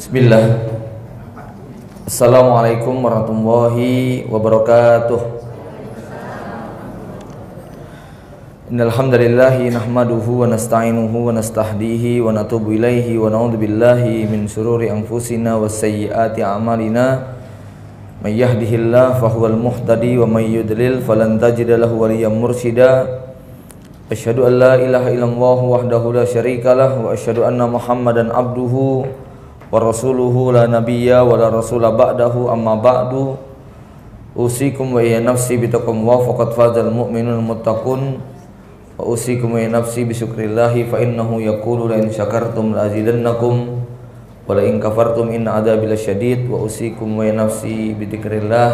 Bismillah. Assalamualaikum warahmatullahi wabarakatuh. Innal hamdalillahi nahmaduhu wa nasta'inuhu wa nastahdihi wa natubu ilaihi wa na'udzu billahi min shururi anfusina wa sayyiati a'malina. May yahdihillahu fahuwal muhtadi wa may yudlil falan tajida lahu waliyyan mursyida. Asyhadu an la ilaha illallah wahdahu la syarikalah wa asyhadu anna Muhammadan abduhu wa rasuluhu la nabiyya wa la rasula ba'dahu amma ba'du. Usikum wa ya nafsi bitaqwa faqad fazal mu'minun muttaqun wa usikum wa ya nafsi bisyukrillahi fa innahu yaqulu la in syakartum la azidannakum wa la in kafartum inna adzabi lasyadid. Wa usikum wa ya nafsi bidzikrillah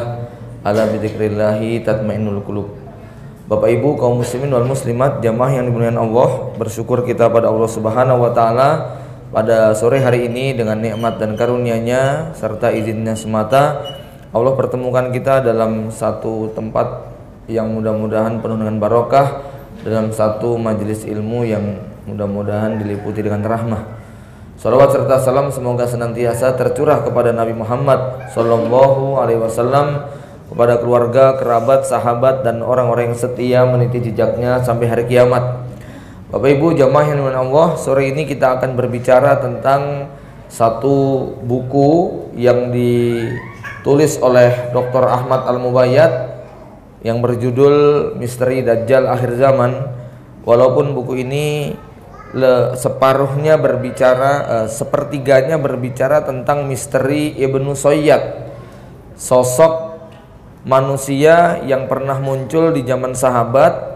ala bidzikrillahi tatmainnul qulub. Bapak Ibu kaum muslimin wal muslimat jamaah yang dimuliakan Allah, bersyukur kita pada Allah Subhanahu wa taala pada sore hari ini dengan nikmat dan karunia-Nya serta izinnya semata Allah pertemukan kita dalam satu tempat yang mudah-mudahan penuh dengan barokah, dalam satu majelis ilmu yang mudah-mudahan diliputi dengan rahmah. Salawat serta salam semoga senantiasa tercurah kepada Nabi Muhammad sallallahu alaihi wasallam, kepada keluarga, kerabat, sahabat dan orang-orang yang setia meniti jejaknya sampai hari kiamat. Bapak Ibu jamaah yang dimuliakan Allah, sore ini kita akan berbicara tentang satu buku yang ditulis oleh Dr. Ahmad Al-Mubayyad yang berjudul Misteri Dajjal Akhir Zaman. Walaupun buku ini separuhnya berbicara, sepertiganya berbicara tentang misteri Ibnu Sayyad, sosok manusia yang pernah muncul di zaman sahabat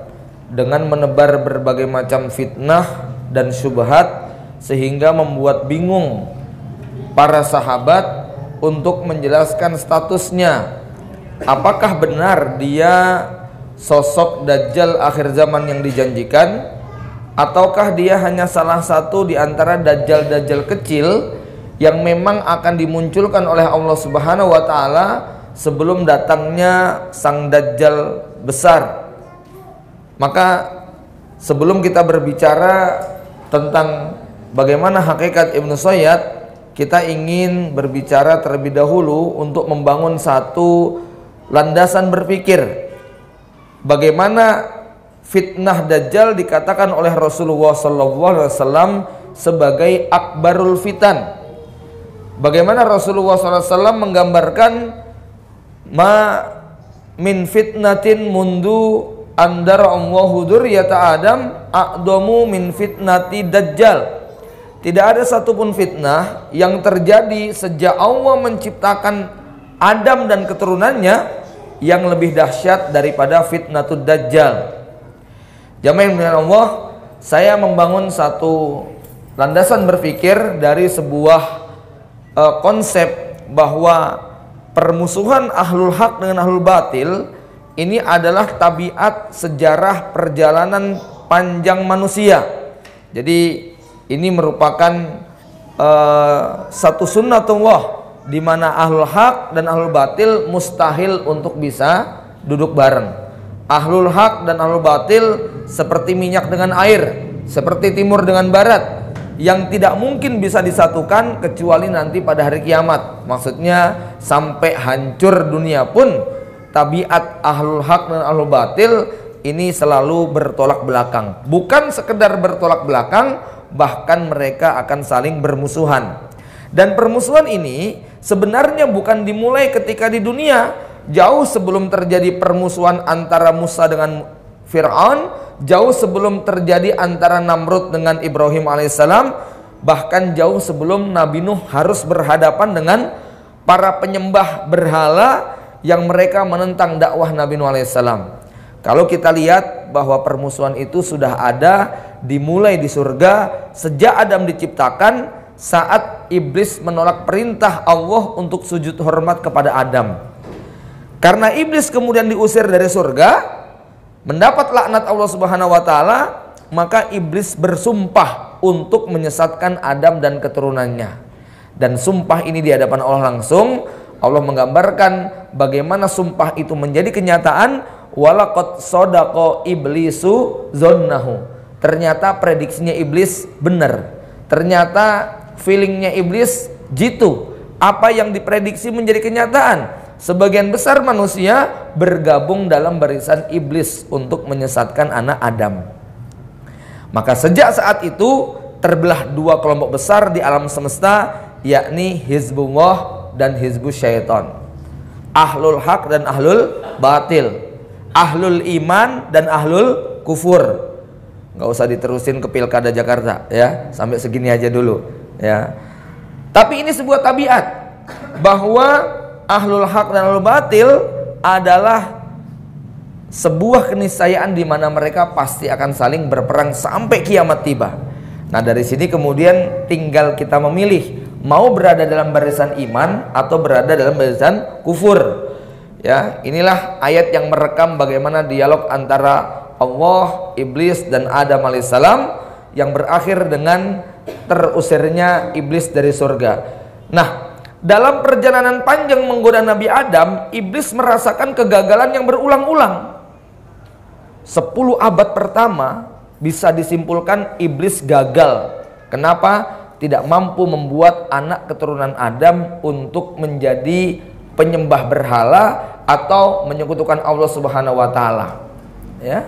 dengan menebar berbagai macam fitnah dan syubhat sehingga membuat bingung para sahabat untuk menjelaskan statusnya. Apakah benar dia sosok Dajjal akhir zaman yang dijanjikan, ataukah dia hanya salah satu di antara Dajjal-Dajjal kecil yang memang akan dimunculkan oleh Allah Subhanahu wa taala sebelum datangnya sang Dajjal besar. Maka sebelum kita berbicara tentang bagaimana hakikat Ibnu Sayyad, kita ingin berbicara terlebih dahulu untuk membangun satu landasan berpikir. Bagaimana fitnah Dajjal dikatakan oleh Rasulullah SAW sebagai akbarul fitan. Bagaimana Rasulullah SAW menggambarkan ma min fitnatin mundu andara Allahu dzurriyyata Adam a'damu min fitnati Dajjal. Tidak ada satupun fitnah yang terjadi sejak Allah menciptakan Adam dan keturunannya yang lebih dahsyat daripada fitnatud Dajjal. Jamaah yang dimuliakan Allah, saya membangun satu landasan berpikir dari sebuah konsep bahwa permusuhan ahlul haq dengan ahlul batil ini adalah tabiat sejarah perjalanan panjang manusia. Jadi ini merupakan satu sunnatullah di mana ahlul haq dan ahlul batil mustahil untuk bisa duduk bareng. Ahlul haq dan ahlul batil seperti minyak dengan air, seperti timur dengan barat, yang tidak mungkin bisa disatukan kecuali nanti pada hari kiamat. Maksudnya sampai hancur dunia pun tabiat ahlul haq dan ahlul batil ini selalu bertolak belakang. Bukan sekedar bertolak belakang, bahkan mereka akan saling bermusuhan. Dan permusuhan ini sebenarnya bukan dimulai ketika di dunia. Jauh sebelum terjadi permusuhan antara Musa dengan Fir'aun, jauh sebelum terjadi antara Namrud dengan Ibrahim alaihissalam, bahkan jauh sebelum Nabi Nuh harus berhadapan dengan para penyembah berhala yang mereka menentang dakwah Nabi Nuh alaihissalam. Kalau kita lihat bahwa permusuhan itu sudah ada dimulai di surga sejak Adam diciptakan, saat iblis menolak perintah Allah untuk sujud hormat kepada Adam. Karena iblis kemudian diusir dari surga, mendapat laknat Allah Subhanahu wa taala, maka iblis bersumpah untuk menyesatkan Adam dan keturunannya. Dan sumpah ini di hadapan Allah langsung. Allah menggambarkan bagaimana sumpah itu menjadi kenyataan. Walaqad sadaqa iblisu zonnahu. Ternyata prediksinya iblis benar. Ternyata feelingnya iblis Jitu, apa yang diprediksi menjadi kenyataan. Sebagian besar manusia bergabung dalam barisan iblis untuk menyesatkan anak Adam. Maka sejak saat itu terbelah dua kelompok besar di alam semesta, yakni Hizbullah dan Hizbus Syaitan. Ahlul haq dan ahlul batil, ahlul iman dan ahlul kufur. Nggak usah diterusin ke pilkada Jakarta ya, sampai segini aja dulu ya. Tapi ini sebuah tabiat bahwa ahlul haq dan ahlul batil adalah sebuah keniscayaan di mana mereka pasti akan saling berperang sampai kiamat tiba. Nah, dari sini kemudian tinggal kita memilih mau berada dalam barisan iman atau berada dalam barisan kufur. Ya, inilah ayat yang merekam bagaimana dialog antara Allah, iblis dan Adam alaihissalam yang berakhir dengan terusirnya iblis dari surga. Nah, dalam perjalanan panjang menggoda Nabi Adam, iblis merasakan kegagalan yang berulang-ulang. 10 abad pertama bisa disimpulkan iblis gagal. Kenapa? Tidak mampu membuat anak keturunan Adam untuk menjadi penyembah berhala atau menyekutukan Allah Subhanahu wa taala. Ya.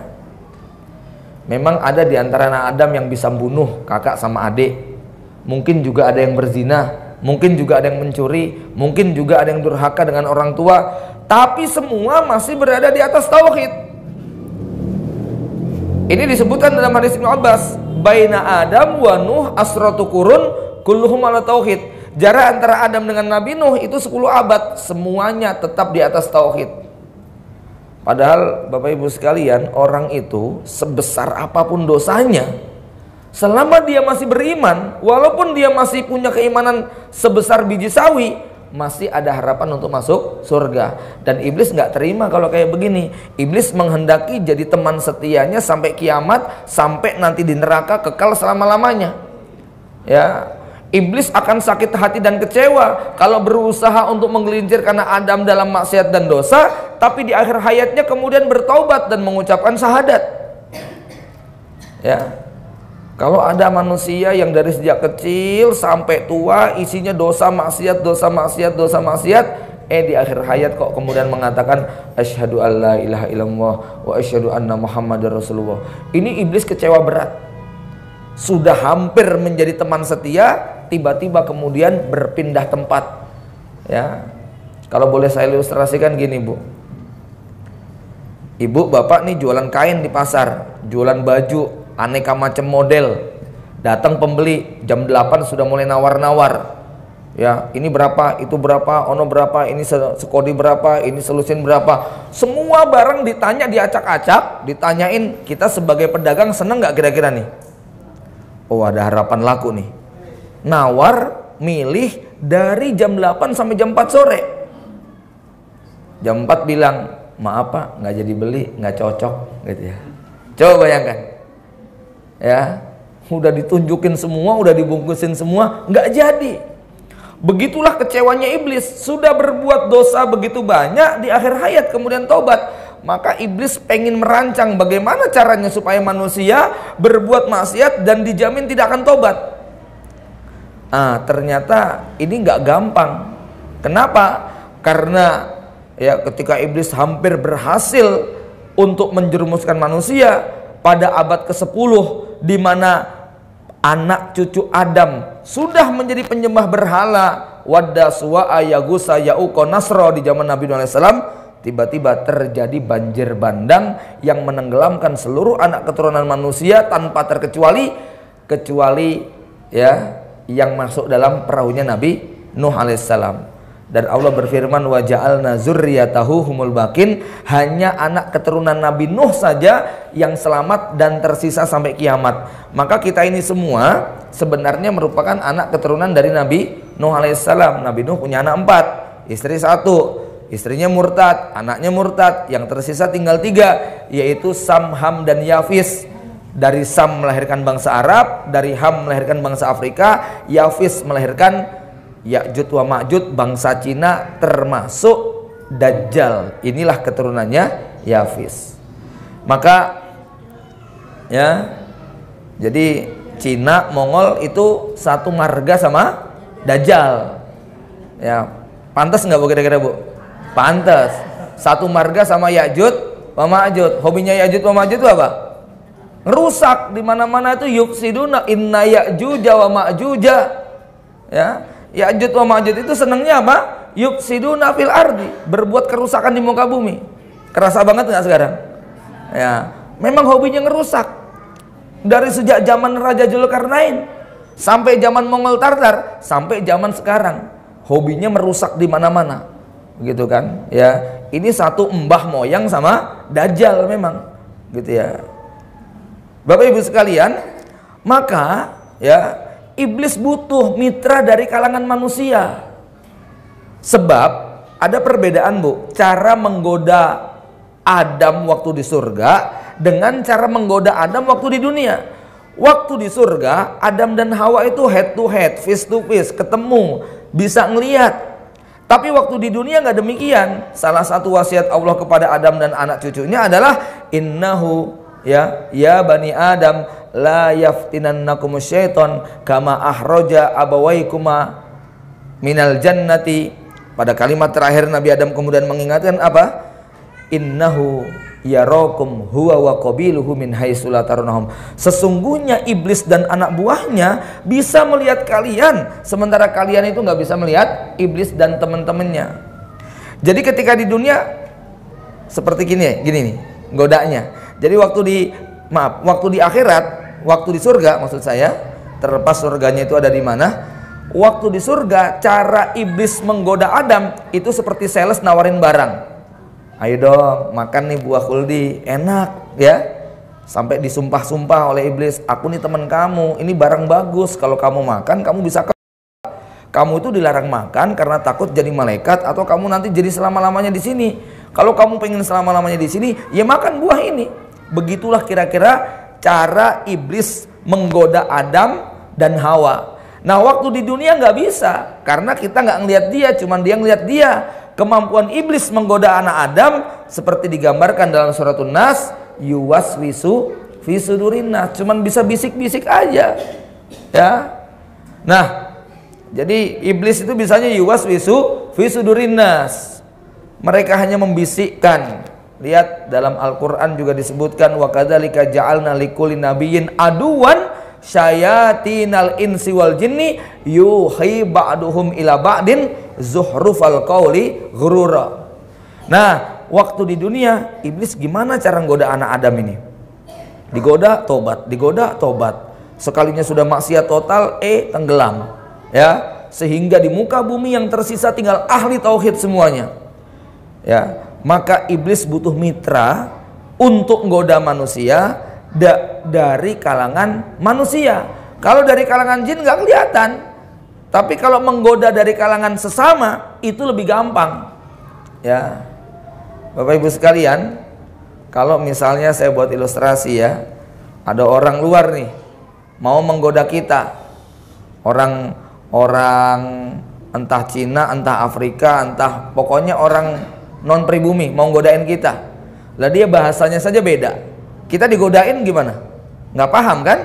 Memang ada di antara anak Adam yang bisa membunuh kakak sama adik. Mungkin juga ada yang berzina, mungkin juga ada yang mencuri, mungkin juga ada yang durhaka dengan orang tua, tapi semua masih berada di atas tauhid. Ini disebutkan dalam hadis Ibnu Abbas, baina Adam wa Nuh asratu qurun kulluhum ala tauhid. Jarak antara Adam dengan Nabi Nuh itu 10 abad, semuanya tetap di atas tauhid. Padahal Bapak Ibu sekalian, orang itu sebesar apapun dosanya, selama dia masih beriman, walaupun dia masih punya keimanan sebesar biji sawi, masih ada harapan untuk masuk surga. Dan iblis nggak terima kalau kayak begini. Iblis menghendaki jadi teman setianya sampai kiamat, sampai nanti di neraka kekal selama-lamanya. Ya, iblis akan sakit hati dan kecewa kalau berusaha untuk menggelincirkan Adam dalam maksiat dan dosa, tapi di akhir hayatnya kemudian bertaubat dan mengucapkan syahadat. Ya. Kalau ada manusia yang dari sejak kecil sampai tua isinya dosa maksiat, dosa maksiat, dosa maksiat, di akhir hayat kok kemudian mengatakan asyhadu alla ilaha illallah wa asyhadu anna muhammadar rasulullah. Ini iblis kecewa berat. Sudah hampir menjadi teman setia, tiba-tiba kemudian berpindah tempat. Ya. Kalau boleh saya ilustrasikan gini, Bu. Ibu, bapak nih jualan kain di pasar, jualan baju aneka macam model. Datang pembeli jam 8 sudah mulai nawar-nawar. Ya, ini berapa, itu berapa, ono berapa, ini sekodi berapa, ini selusin berapa. Semua barang ditanya, diacak-acak, ditanyain. Kita sebagai pedagang seneng nggak kira-kira nih? Oh, ada harapan laku nih. Nawar, milih dari jam 8 sampai jam 4 sore. Jam 4 bilang, maaf Pak, nggak jadi beli, nggak cocok gitu ya. Coba bayangkan. Ya, udah ditunjukin semua, udah dibungkusin semua, nggak jadi. Begitulah kecewanya iblis. Sudah berbuat dosa begitu banyak, di akhir hayat kemudian taubat. Maka iblis pengen merancang bagaimana caranya supaya manusia berbuat maksiat dan dijamin tidak akan taubat. Ternyata ini nggak gampang. Kenapa? Karena ya ketika iblis hampir berhasil untuk menjerumuskan manusia pada abad ke-10, di mana anak cucu Adam sudah menjadi penyembah berhala, Wadda, Suwa'a, Yagusa, Ya'uqa, Nasra di zaman Nabi Nuh alaihissalam, tiba-tiba terjadi banjir bandang yang menenggelamkan seluruh anak keturunan manusia tanpa terkecuali, kecuali ya yang masuk dalam perahunya Nabi Nuh alaihissalam. Dan Allah berfirman, wa ja'alna zurriyatahu humul bakin, hanya anak keturunan Nabi Nuh saja yang selamat dan tersisa sampai kiamat. Maka kita ini semua sebenarnya merupakan anak keturunan dari Nabi Nuh alaihissalam. Nabi Nuh punya anak 4, istri 1, istrinya murtad, anaknya murtad, yang tersisa tinggal 3, yaitu Sam, Ham, dan Yafis. Dari Sam melahirkan bangsa Arab, dari Ham melahirkan bangsa Afrika, Yafis melahirkan Ya'jud wa Ma'jud bangsa Cina termasuk Dajjal. Inilah keturunannya Yafis. Maka ya, jadi Cina, Mongol itu satu marga sama Dajjal. Ya, pantas nggak Bu kira-kira Bu? Pantas. Satu marga sama Ya'juj wa Ma'juj. Hobinya Ya'juj wa Ma'juj itu apa? Ngerusak di mana-mana itu, yufsiduna inna Ya'juj wa Ma'juj. Ya, Ya'juj wa Ma'juj itu senangnya apa? Yufsiduna fil ardi, berbuat kerusakan di muka bumi. Kerasa banget nggak sekarang? Ya, memang hobinya ngerusak. Dari sejak zaman Raja Zulkarnain sampai zaman Mongol Tartar sampai zaman sekarang, hobinya merusak di mana-mana, gitu kan? Ya, ini satu mbah moyang sama Dajjal memang, gitu ya. Bapak Ibu sekalian, maka ya iblis butuh mitra dari kalangan manusia. Sebab ada perbedaan Bu, cara menggoda Adam waktu di surga dengan cara menggoda Adam waktu di dunia. Waktu di surga, Adam dan Hawa itu head to head, face to face, ketemu, bisa ngelihat. Tapi waktu di dunia nggak demikian. Salah satu wasiat Allah kepada Adam dan anak cucunya adalah innahu ya bani Adam la yaftinannakum syaiton kama ahroja abawaikuma minal jannati. Pada kalimat terakhir Nabi Adam kemudian mengingatkan apa? Innahu yarakum huwa wa qabiluhu min haitsu la tarunnahum. Sesungguhnya iblis dan anak buahnya bisa melihat kalian, sementara kalian itu nggak bisa melihat iblis dan teman-temannya. Jadi ketika di dunia seperti gini nih godanya. Jadi waktu di akhirat, waktu di surga maksud saya, terlepas surganya itu ada di mana. Waktu di surga, cara iblis menggoda Adam itu seperti sales nawarin barang. Ayo dong, makan nih buah khuldi, enak ya. Sampai disumpah-sumpah oleh iblis, aku nih teman kamu, ini barang bagus, kalau kamu makan kamu bisa kamu itu dilarang makan karena takut jadi malaikat atau kamu nanti jadi selama-lamanya di sini. Kalau kamu pengen selama-lamanya di sini, ya makan buah ini. Begitulah kira-kira cara iblis menggoda Adam dan Hawa. Nah, waktu di dunia nggak bisa karena kita nggak ngelihat dia, cuman dia ngelihat dia. Kemampuan iblis menggoda anak Adam seperti digambarkan dalam suratun Nas, yuwaswisu fi sudurin nas, cuman bisa bisik-bisik aja. Ya. Nah, jadi iblis itu bisanya yuwaswisu fi sudurin nas. Mereka hanya membisikkan. Lihat dalam Al-Qur'an juga disebutkan wa kadzalika ja'alna likulli nabiyyin aduwan syayatinal insi wal jinni yuhi ba'duhum ila ba'din zuhrufal qawli ghurura. Nah, waktu di dunia iblis gimana cara nggoda anak Adam ini? Digoda tobat, digoda tobat. Sekalinya sudah maksiat total, tenggelam. Ya, sehingga di muka bumi yang tersisa tinggal ahli tauhid semuanya. Ya, maka iblis butuh mitra untuk nggoda manusia dari kalangan manusia. Kalau dari kalangan jin nggak kelihatan, tapi kalau menggoda dari kalangan sesama itu lebih gampang. Ya, Bapak Ibu sekalian, kalau misalnya saya buat ilustrasi ya, ada orang luar nih mau menggoda kita, orang entah Cina, entah Afrika, entah pokoknya orang non pribumi mau nggodain kita. Lah dia bahasanya saja beda. Kita digodain gimana? Nggak paham kan?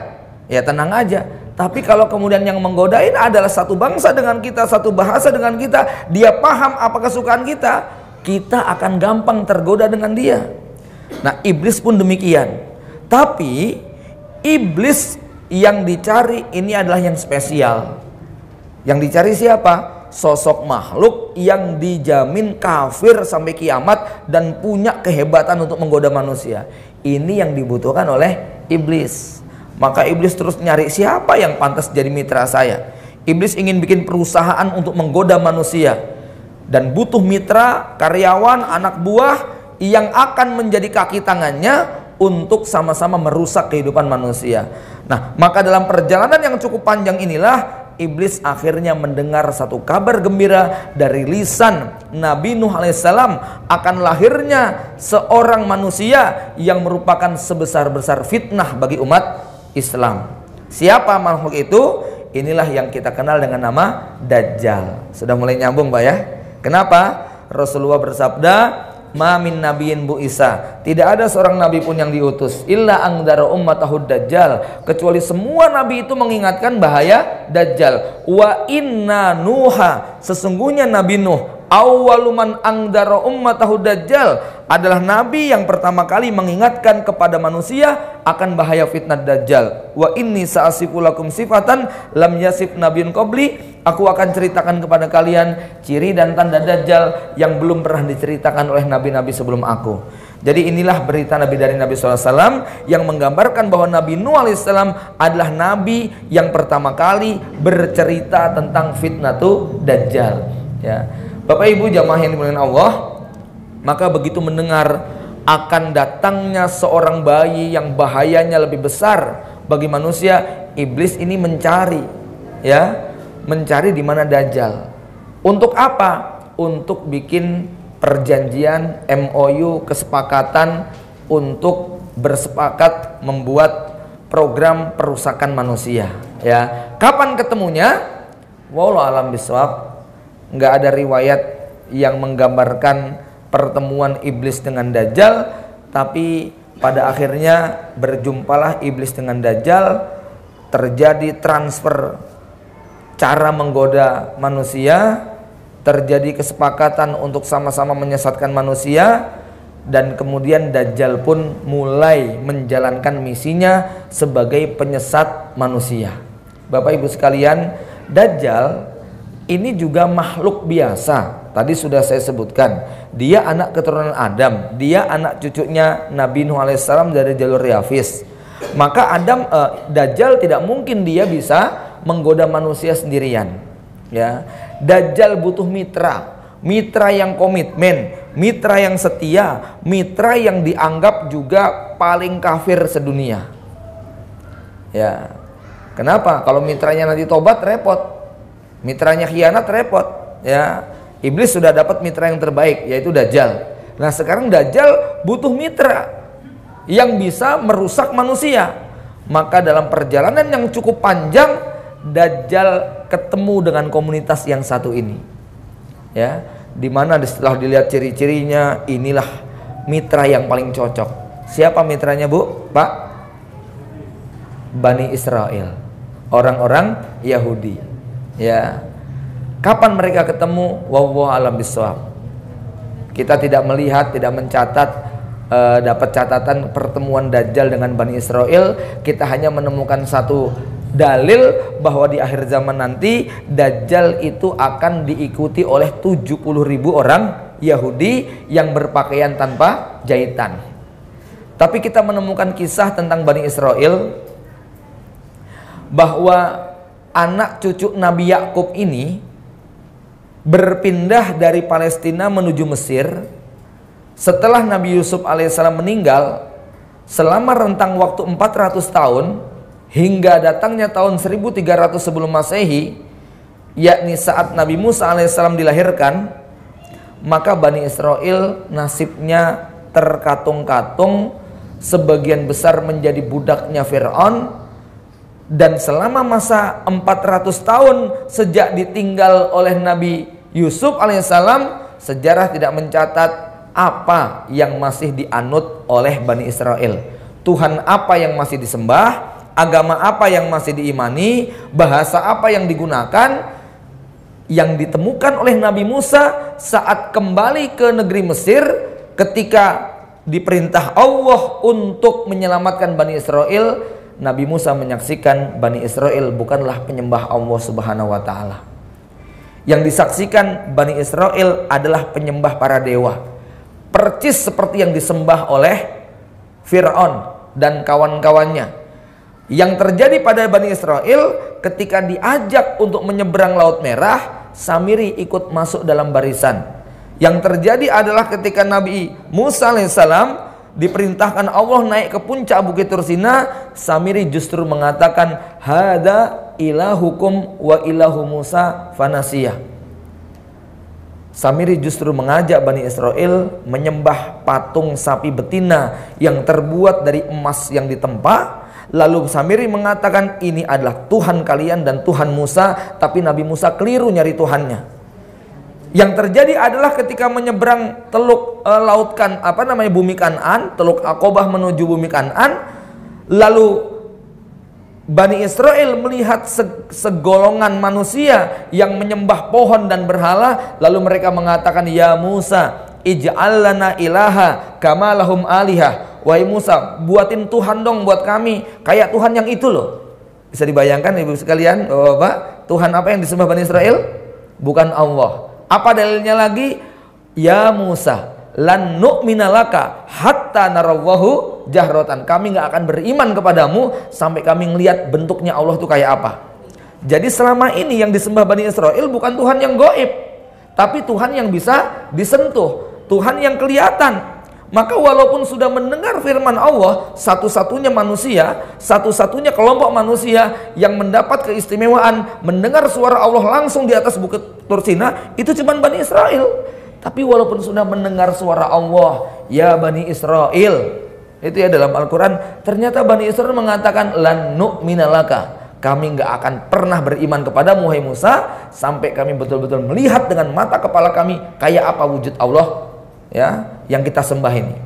Ya tenang aja. Tapi kalau kemudian yang menggodain adalah satu bangsa dengan kita, satu bahasa dengan kita, dia paham apa kesukaan kita, kita akan gampang tergoda dengan dia. Nah, iblis pun demikian. Tapi iblis yang dicari ini adalah yang spesial. Yang dicari siapa? Sosok makhluk yang dijamin kafir sampai kiamat dan punya kehebatan untuk menggoda manusia. Ini yang dibutuhkan oleh iblis. Maka iblis terus nyari siapa yang pantas jadi mitra saya. Iblis ingin bikin perusahaan untuk menggoda manusia dan butuh mitra, karyawan, anak buah yang akan menjadi kaki tangannya untuk sama-sama merusak kehidupan manusia. Nah, maka dalam perjalanan yang cukup panjang inilah iblis akhirnya mendengar satu kabar gembira dari lisan Nabi Nuh alaihissalam akan lahirnya seorang manusia yang merupakan sebesar-besar fitnah bagi umat Islam. Siapa makhluk itu? Inilah yang kita kenal dengan nama Dajjal. Sudah mulai nyambung Pak ya? Kenapa? Rasulullah bersabda, ma min nabiyyin bu'isa, tidak ada seorang nabi pun yang diutus illa angdara ummatahud dajjal, kecuali semua nabi itu mengingatkan bahaya dajjal. Wa inna nuha, sesungguhnya Nabi Nuh awwaluman angdara ummatahud dajjal, adalah nabi yang pertama kali mengingatkan kepada manusia akan bahaya fitnah dajjal. Wa inni sa'asifu lakum sifatan lam yasif nabiyyun qabli, aku akan ceritakan kepada kalian ciri dan tanda dajjal yang belum pernah diceritakan oleh nabi-nabi sebelum aku. Jadi inilah berita nabi dari Nabi SAW yang menggambarkan bahwa Nabi Nuh alaihissalam adalah nabi yang pertama kali bercerita tentang fitnatu dajjal. Ya, Bapak Ibu jamaah yang dimuliakan Allah, maka begitu mendengar akan datangnya seorang bayi yang bahayanya lebih besar bagi manusia, iblis ini mencari, ya, mencari di mana dajjal. Untuk apa? Untuk bikin perjanjian MOU, kesepakatan untuk bersepakat membuat program perusakan manusia. Ya, kapan ketemunya? Wallahu a'lam bishawab. Nggak ada riwayat yang menggambarkan pertemuan iblis dengan dajjal, tapi pada akhirnya berjumpalah iblis dengan dajjal, terjadi transfer cara menggoda manusia, terjadi kesepakatan untuk sama-sama menyesatkan manusia, dan kemudian dajjal pun mulai menjalankan misinya sebagai penyesat manusia. Bapak Ibu sekalian, dajjal ini juga makhluk biasa. Tadi sudah saya sebutkan, dia anak keturunan Adam, dia anak cucunya Nabi Nuh alaihissalam dari jalur Yafis. Maka Dajjal tidak mungkin dia bisa menggoda manusia sendirian. Ya, Dajjal butuh mitra, mitra yang komitmen, mitra yang setia, mitra yang dianggap juga paling kafir sedunia. Ya, kenapa? Kalau mitranya nanti tobat repot. Mitranya khianat repot, ya. Iblis sudah dapat mitra yang terbaik, yaitu Dajjal. Nah sekarang Dajjal butuh mitra yang bisa merusak manusia. Maka dalam perjalanan yang cukup panjang, Dajjal ketemu dengan komunitas yang satu ini, ya. Dimana setelah dilihat ciri-cirinya, inilah mitra yang paling cocok. Siapa mitranya, Bu? Pak? Bani Israel, orang-orang Yahudi. Ya, kapan mereka ketemu? Wallahu a'lam bishawab. Kita tidak melihat, tidak mencatat dapat catatan pertemuan Dajjal dengan Bani Israel. Kita hanya menemukan satu dalil bahwa di akhir zaman nanti Dajjal itu akan diikuti oleh 70.000 orang Yahudi yang berpakaian tanpa jahitan. Tapi kita menemukan kisah tentang Bani Israel bahwa anak cucu Nabi Yakub ini berpindah dari Palestina menuju Mesir setelah Nabi Yusuf alaihissalam meninggal selama rentang waktu 400 tahun hingga datangnya tahun 1300 sebelum Masehi, yakni saat Nabi Musa alaihissalam dilahirkan. Maka Bani Israel nasibnya terkatung-katung, sebagian besar menjadi budaknya Fir'aun. Dan selama masa 400 tahun sejak ditinggal oleh Nabi Yusuf alaihissalam, sejarah tidak mencatat apa yang masih dianut oleh Bani Israel. Tuhan apa yang masih disembah, agama apa yang masih diimani, bahasa apa yang digunakan. Yang ditemukan oleh Nabi Musa saat kembali ke negeri Mesir ketika diperintah Allah untuk menyelamatkan Bani Israel. Nabi Musa menyaksikan Bani Israel bukanlah penyembah Allah Subhanahu wa Ta'ala. Yang disaksikan Bani Israel adalah penyembah para dewa, percis seperti yang disembah oleh Fir'aun dan kawan-kawannya. Yang terjadi pada Bani Israel ketika diajak untuk menyeberang Laut Merah, Samiri ikut masuk dalam barisan. Yang terjadi adalah ketika Nabi Musa alaihissalam diperintahkan Allah naik ke puncak Bukit Tursina, Samiri justru mengatakan hada ilahukum wa ilahu Musa fanasiyah. Samiri justru mengajak Bani Israel menyembah patung sapi betina yang terbuat dari emas yang ditempa. Lalu Samiri mengatakan ini adalah Tuhan kalian dan Tuhan Musa, tapi Nabi Musa keliru nyari Tuhannya. Yang terjadi adalah ketika menyeberang teluk bumi Kan'an, teluk Aqobah menuju bumi Kan'an, lalu Bani Israel melihat segolongan manusia yang menyembah pohon dan berhala, lalu mereka mengatakan, ya Musa, ij'al lana ilaha kama lahum alihah. Wahai Musa, buatin Tuhan dong buat kami, kayak Tuhan yang itu loh. Bisa dibayangkan ibu sekalian, Bapak, Tuhan apa yang disembah Bani Israel? Bukan Allah. Apa dalilnya lagi? Ya Musa, lan nu'mina laka hatta narawahu jahratan. Kami nggak akan beriman kepadamu sampai kami ngelihat bentuknya Allah itu kayak apa. Jadi selama ini yang disembah Bani Israel bukan Tuhan yang gaib, tapi Tuhan yang bisa disentuh, Tuhan yang kelihatan. Maka walaupun sudah mendengar firman Allah, satu-satunya manusia, satu-satunya kelompok manusia yang mendapat keistimewaan mendengar suara Allah langsung di atas bukit Tursina, itu cuma Bani Israel. Tapi walaupun sudah mendengar suara Allah, ya Bani Israel, itu ya dalam Al-Quran, ternyata Bani Israel mengatakan, lan nu'mina laka, kami nggak akan pernah beriman kepadamu wahai Musa sampai kami betul-betul melihat dengan mata kepala kami kayak apa wujud Allah ya yang kita sembah ini.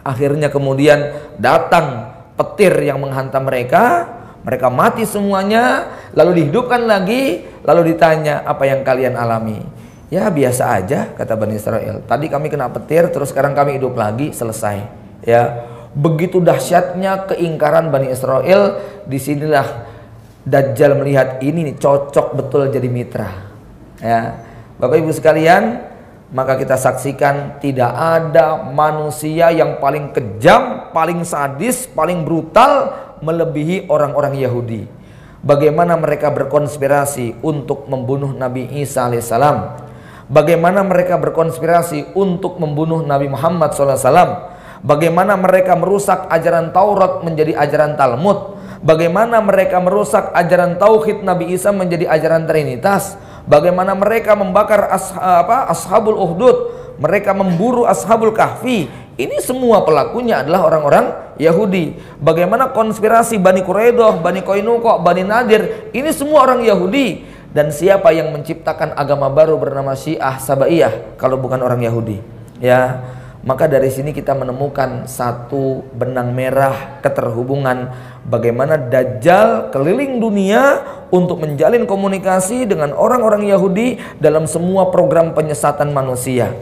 Akhirnya kemudian datang petir yang menghantam mereka, mereka mati semuanya, lalu dihidupkan lagi, lalu ditanya, apa yang kalian alami? Ya biasa aja, kata Bani Israel. Tadi kami kena petir, terus sekarang kami hidup lagi, selesai. Ya, begitu dahsyatnya keingkaran Bani Israel. Disinilah Dajjal melihat ini nih, cocok betul jadi mitra. Ya, Bapak Ibu sekalian, maka kita saksikan tidak ada manusia yang paling kejam, paling sadis, paling brutal melebihi orang-orang Yahudi. Bagaimana mereka berkonspirasi untuk membunuh Nabi Isa alaihissalam. Bagaimana mereka berkonspirasi untuk membunuh Nabi Muhammad SAW. Bagaimana mereka merusak ajaran Taurat menjadi ajaran Talmud. Bagaimana mereka merusak ajaran Tauhid Nabi Isa menjadi ajaran Trinitas. Bagaimana mereka membakar Ashabul Uhdud. Mereka memburu Ashabul Kahfi. Ini semua pelakunya adalah orang-orang Yahudi. Bagaimana konspirasi Bani Quraidah, Bani Qainuqa, Bani Nadir. Ini semua orang Yahudi. Dan siapa yang menciptakan agama baru bernama Syiah Sabaiyah kalau bukan orang Yahudi? Ya, maka dari sini kita menemukan satu benang merah keterhubungan bagaimana Dajjal keliling dunia untuk menjalin komunikasi dengan orang-orang Yahudi dalam semua program penyesatan manusia.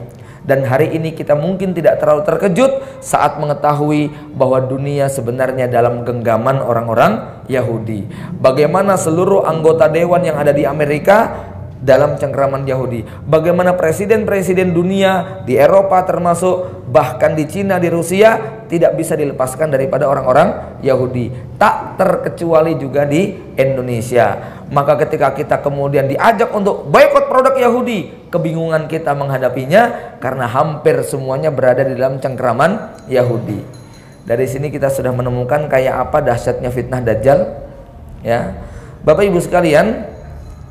Dan hari ini kita mungkin tidak terlalu terkejut saat mengetahui bahwa dunia sebenarnya dalam genggaman orang-orang Yahudi. Bagaimana seluruh anggota dewan yang ada di Amerika dalam cengkraman Yahudi. Bagaimana presiden-presiden dunia di Eropa termasuk bahkan di Cina, di Rusia tidak bisa dilepaskan daripada orang-orang Yahudi. Tak terkecuali juga di Indonesia. Maka ketika kita kemudian diajak untuk boikot produk Yahudi, kebingungan kita menghadapinya karena hampir semuanya berada di dalam cengkraman Yahudi. Dari sini kita sudah menemukan kayak apa dahsyatnya fitnah Dajjal. Ya, Bapak Ibu sekalian,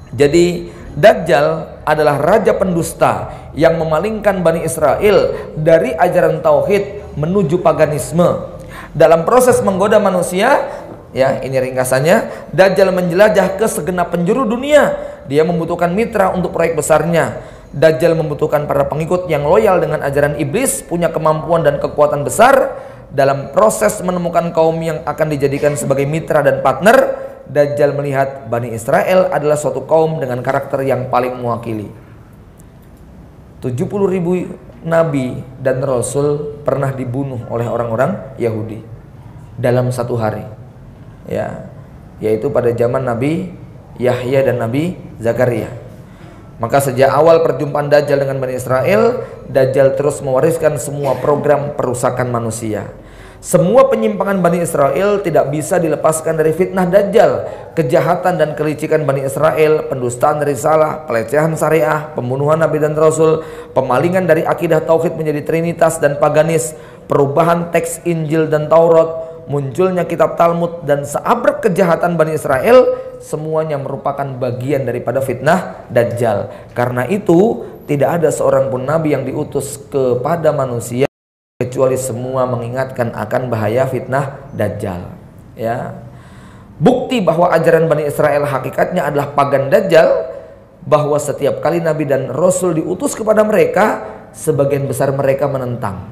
jadi Dajjal adalah raja pendusta yang memalingkan Bani Israel dari ajaran tauhid menuju paganisme. Dalam proses menggoda manusia, ya ini ringkasannya, Dajjal menjelajah ke segenap penjuru dunia. Dia membutuhkan mitra untuk proyek besarnya. Dajjal membutuhkan para pengikut yang loyal dengan ajaran iblis, punya kemampuan dan kekuatan besar. Dalam proses menemukan kaum yang akan dijadikan sebagai mitra dan partner, Dajjal melihat Bani Israel adalah suatu kaum dengan karakter yang paling mewakili. 70.000 nabi dan rasul pernah dibunuh oleh orang-orang Yahudi dalam satu hari. Ya, yaitu pada zaman Nabi Yahya dan Nabi Zakaria. Maka sejak awal perjumpaan Dajjal dengan Bani Israel, Dajjal terus mewariskan semua program perusakan manusia. Semua penyimpangan Bani Israel tidak bisa dilepaskan dari fitnah Dajjal. Kejahatan dan kelicikan Bani Israel, pendustaan risalah, pelecehan syariah, pembunuhan Nabi dan Rasul, pemalingan dari akidah tauhid menjadi trinitas dan paganis, perubahan teks Injil dan Taurat, munculnya kitab Talmud, dan seabrek kejahatan Bani Israel, semuanya merupakan bagian daripada fitnah Dajjal. Karena itu tidak ada seorang pun nabi yang diutus kepada manusia kecuali semua mengingatkan akan bahaya fitnah Dajjal. Ya, bukti bahwa ajaran Bani Israel hakikatnya adalah pagan Dajjal bahwa setiap kali Nabi dan Rasul diutus kepada mereka, sebagian besar mereka menentang.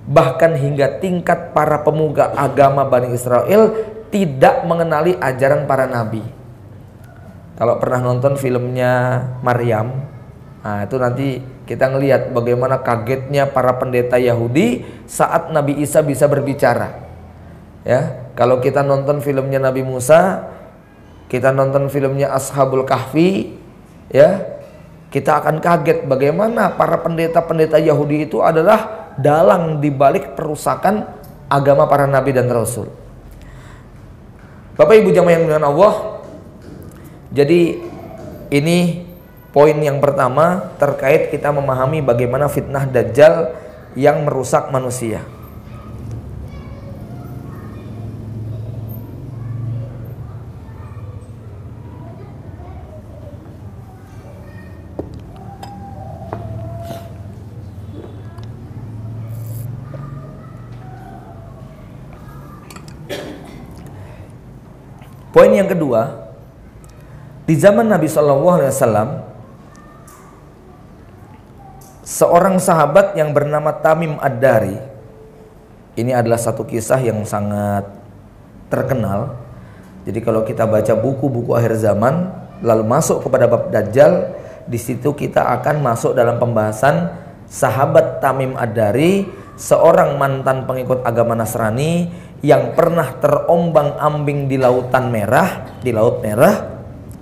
Bahkan hingga tingkat para pemuka agama Bani Israel tidak mengenali ajaran para Nabi. Kalau pernah nonton filmnya Maryam, nah itu nanti kita ngelihat bagaimana kagetnya para pendeta Yahudi saat Nabi Isa bisa berbicara. Ya, kalau kita nonton filmnya Nabi Musa, kita nonton filmnya Ashabul Kahfi, ya, kita akan kaget bagaimana para pendeta-pendeta Yahudi itu adalah dalang dibalik perusakan agama para nabi dan rasul. Bapak Ibu jamaah yang dimuliakan Allah, jadi ini poin yang pertama terkait kita memahami bagaimana fitnah Dajjal yang merusak manusia. Poin yang kedua, di zaman Nabi SAW, seorang sahabat yang bernama Tamim Ad-Dari, ini adalah satu kisah yang sangat terkenal. Jadi kalau kita baca buku-buku akhir zaman, lalu masuk kepada bab Dajjal, di situ kita akan masuk dalam pembahasan sahabat Tamim Ad-Dari, seorang mantan pengikut agama Nasrani yang pernah terombang-ambing di lautan merah, di Laut Merah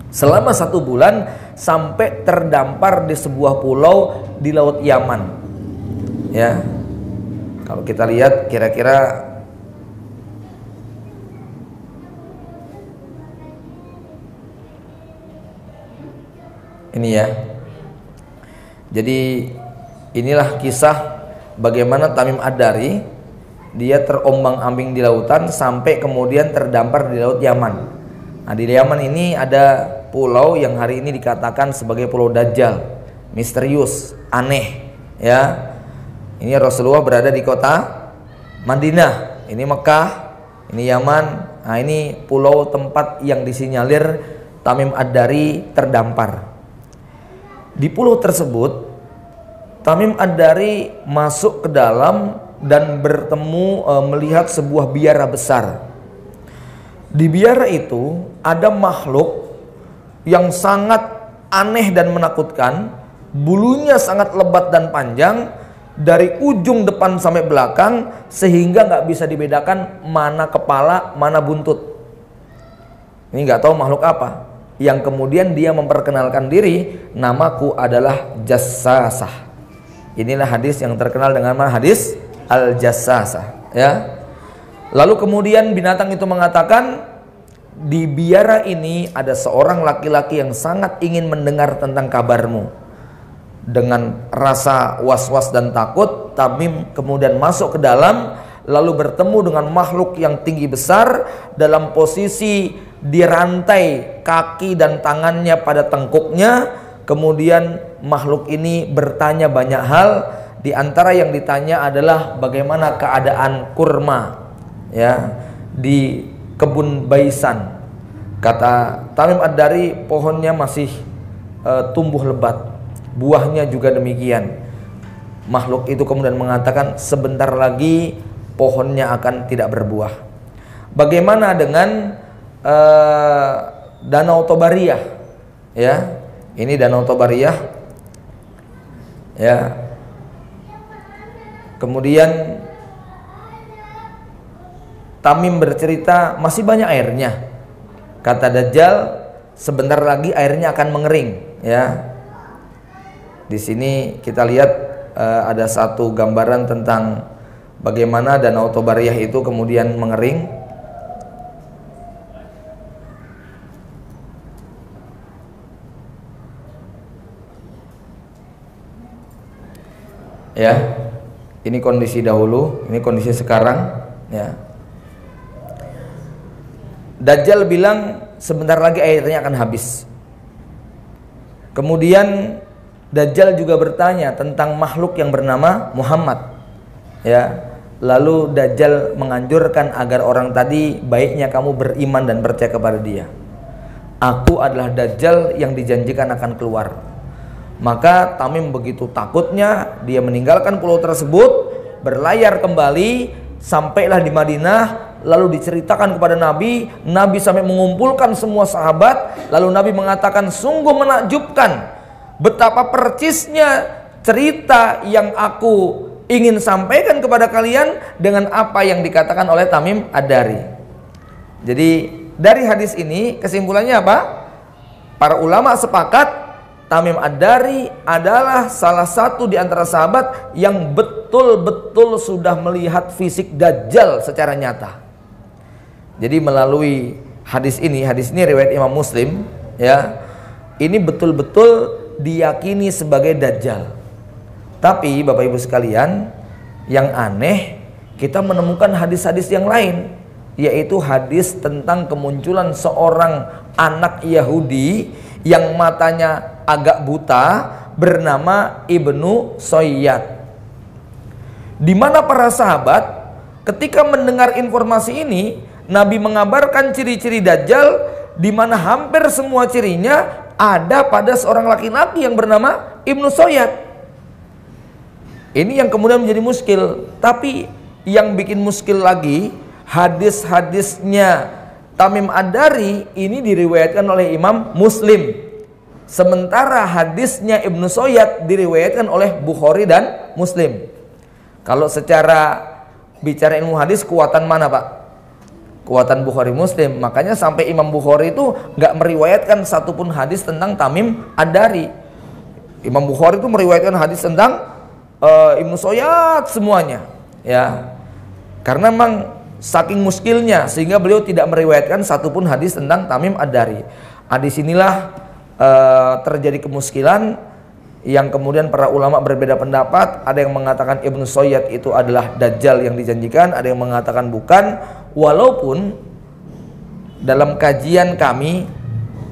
selama 1 bulan sampai terdampar di sebuah pulau di Laut Yaman. Ya, kalau kita lihat kira-kira ini ya. Jadi inilah kisah bagaimana Tamim Ad-Dari dia terombang-ambing di lautan sampai kemudian terdampar di Laut Yaman. Nah, di Yaman ini ada pulau yang hari ini dikatakan sebagai Pulau Dajjal, misterius, aneh, ya. Ini Rasulullah berada di kota Madinah, ini Mekah, ini Yaman. Nah, ini pulau tempat yang disinyalir Tamim Ad-Dari terdampar. Di pulau tersebut Tamim Ad-Dari masuk ke dalam dan bertemu melihat sebuah biara besar. Di biara itu ada makhluk yang sangat aneh dan menakutkan, bulunya sangat lebat dan panjang dari ujung depan sampai belakang sehingga nggak bisa dibedakan mana kepala mana buntut. Ini nggak tahu makhluk apa. Yang kemudian dia memperkenalkan diri, namaku adalah Jassasah. Inilah hadis yang terkenal dengan hadis Al-Jassasah, ya. Lalu kemudian binatang itu mengatakan, di biara ini ada seorang laki-laki yang sangat ingin mendengar tentang kabarmu. Dengan rasa was-was dan takut, Tamim kemudian masuk ke dalam, lalu bertemu dengan makhluk yang tinggi besar dalam posisi dirantai kaki dan tangannya pada tengkuknya. Kemudian makhluk ini bertanya banyak hal. Di antara yang ditanya adalah bagaimana keadaan kurma, ya, di kebun Baisan. Kata Tamim Ad-Dari, pohonnya masih tumbuh lebat, buahnya juga demikian. Makhluk itu kemudian mengatakan sebentar lagi pohonnya akan tidak berbuah. Bagaimana dengan Danau Tobariyah, ya, ini Danau Tobariyah, ya. Kemudian Tamim bercerita masih banyak airnya. Kata Dajjal, sebentar lagi airnya akan mengering, ya. Di sini kita lihat ada satu gambaran tentang bagaimana Danau Tobariyah itu kemudian mengering. Ya. Ini kondisi dahulu, ini kondisi sekarang, ya. Dajjal bilang sebentar lagi airnya akan habis. Kemudian Dajjal juga bertanya tentang makhluk yang bernama Muhammad, ya. Lalu Dajjal menganjurkan agar orang tadi baiknya kamu beriman dan percaya kepada dia. aku adalah Dajjal yang dijanjikan akan keluar. Maka Tamim begitu takutnya, dia meninggalkan pulau tersebut, berlayar kembali, sampailah di Madinah, lalu diceritakan kepada Nabi. Nabi sampai mengumpulkan semua sahabat, lalu Nabi mengatakan, sungguh menakjubkan betapa percisnya cerita yang aku ingin sampaikan kepada kalian dengan apa yang dikatakan oleh Tamim Ad-Dari. Jadi dari hadis ini kesimpulannya apa? Para ulama sepakat Tamim Ad-Dari adalah salah satu di antara sahabat yang betul-betul sudah melihat fisik Dajjal secara nyata. Jadi melalui hadis ini riwayat Imam Muslim, ya, ini betul-betul diyakini sebagai Dajjal. Tapi Bapak Ibu sekalian, yang aneh, kita menemukan hadis-hadis yang lain, yaitu hadis tentang kemunculan seorang anak Yahudi yang matanya agak buta bernama Ibnu Soyyad. Di mana para sahabat ketika mendengar informasi ini, Nabi mengabarkan ciri-ciri Dajjal, di mana hampir semua cirinya ada pada seorang laki-laki yang bernama Ibnu Soyyad. Ini yang kemudian menjadi muskil. Tapi yang bikin muskil lagi, hadis-hadisnya Tamim Ad-Dari ini diriwayatkan oleh Imam Muslim, sementara hadisnya Ibnu Soyyad diriwayatkan oleh Bukhari dan Muslim. Kalau secara bicara ilmu hadis, kuatan mana Pak? Kuatan Bukhari Muslim. Makanya sampai Imam Bukhari itu nggak meriwayatkan satupun hadis tentang Tamim Ad-Dari. Imam Bukhari itu meriwayatkan hadis tentang Ibnu Soyyad semuanya, ya, karena memang saking muskilnya sehingga beliau tidak meriwayatkan satupun hadis tentang Tamim Ad-Dari. Di sinilah terjadi kemuskilan yang kemudian para ulama berbeda pendapat. Ada yang mengatakan Ibnu Soyyad itu adalah Dajjal yang dijanjikan, ada yang mengatakan bukan. Walaupun dalam kajian kami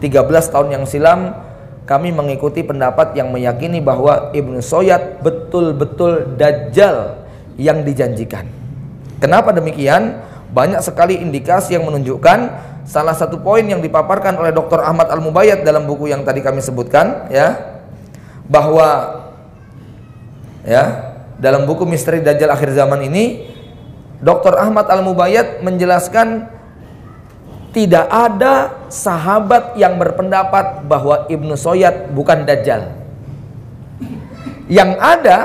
13 tahun yang silam, kami mengikuti pendapat yang meyakini bahwa Ibnu Soyyad betul-betul Dajjal yang dijanjikan. Kenapa demikian? Banyak sekali indikasi yang menunjukkan. Salah satu poin yang dipaparkan oleh Dr. Ahmad Al-Mubayyad dalam buku yang tadi kami sebutkan, ya, bahwa ya, dalam buku Misteri Dajjal Akhir Zaman ini, Dr. Ahmad Al-Mubayyad menjelaskan tidak ada sahabat yang berpendapat bahwa Ibnu Soyyad bukan Dajjal. Yang ada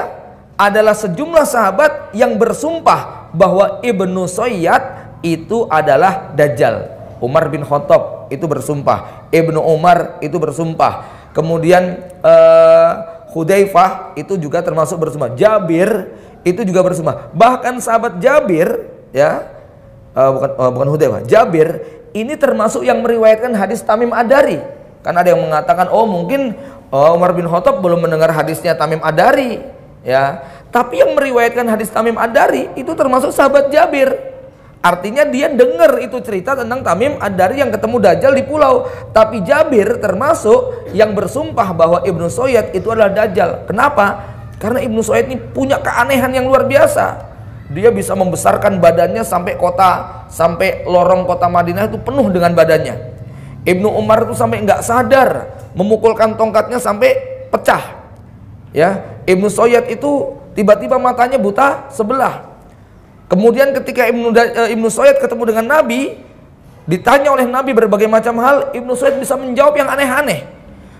adalah sejumlah sahabat yang bersumpah bahwa Ibnu Soyyad itu adalah Dajjal. Umar bin Khattab itu bersumpah, Ibnu Umar itu bersumpah, kemudian Hudzaifah itu juga termasuk bersumpah, Jabir itu juga bersumpah. Bahkan sahabat Jabir, ya, bukan Hudzaifah, Jabir ini termasuk yang meriwayatkan hadis Tamim Ad-Dari. Kan ada yang mengatakan, oh mungkin Umar bin Khattab belum mendengar hadisnya Tamim Ad-Dari, ya. Tapi yang meriwayatkan hadis Tamim Ad-Dari itu termasuk sahabat Jabir. Artinya dia dengar itu cerita tentang Tamim Ad-Dari yang ketemu Dajjal di pulau. Tapi Jabir termasuk yang bersumpah bahwa Ibnu Soyyad itu adalah Dajjal. Kenapa? Karena Ibnu Soyyad ini punya keanehan yang luar biasa. Dia bisa membesarkan badannya sampai lorong kota Madinah itu penuh dengan badannya. Ibnu Umar itu sampai nggak sadar, memukulkan tongkatnya sampai pecah. Ya, Ibnu Soyyad itu tiba-tiba matanya buta sebelah. Kemudian ketika Ibnu Soyyad ketemu dengan Nabi, ditanya oleh Nabi berbagai macam hal, Ibnu Soyyad bisa menjawab yang aneh-aneh.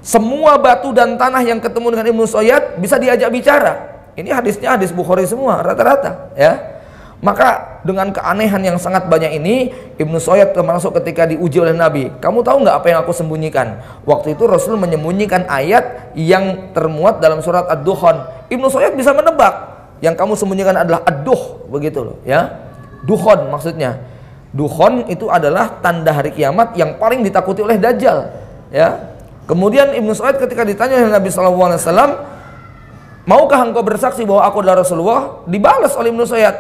Semua batu dan tanah yang ketemu dengan Ibnu Soyyad bisa diajak bicara. Ini hadisnya hadis Bukhari semua rata-rata, ya. Maka dengan keanehan yang sangat banyak ini, Ibnu Soyyad termasuk ketika diuji oleh Nabi. Kamu tahu nggak apa yang aku sembunyikan? Waktu itu Rasul menyembunyikan ayat yang termuat dalam surat Ad-Dukhan. Ibnu Soyyad bisa menebak. Yang kamu sembunyikan adalah Ad-Duh, begitu loh, ya. Dukhon maksudnya. Dukhon itu adalah tanda hari kiamat yang paling ditakuti oleh Dajjal, ya. Kemudian Ibnu Soyyad ketika ditanya oleh Nabi SAW, maukah engkau bersaksi bahwa aku adalah Rasulullah? Dibalas oleh Ibnu Soyyad,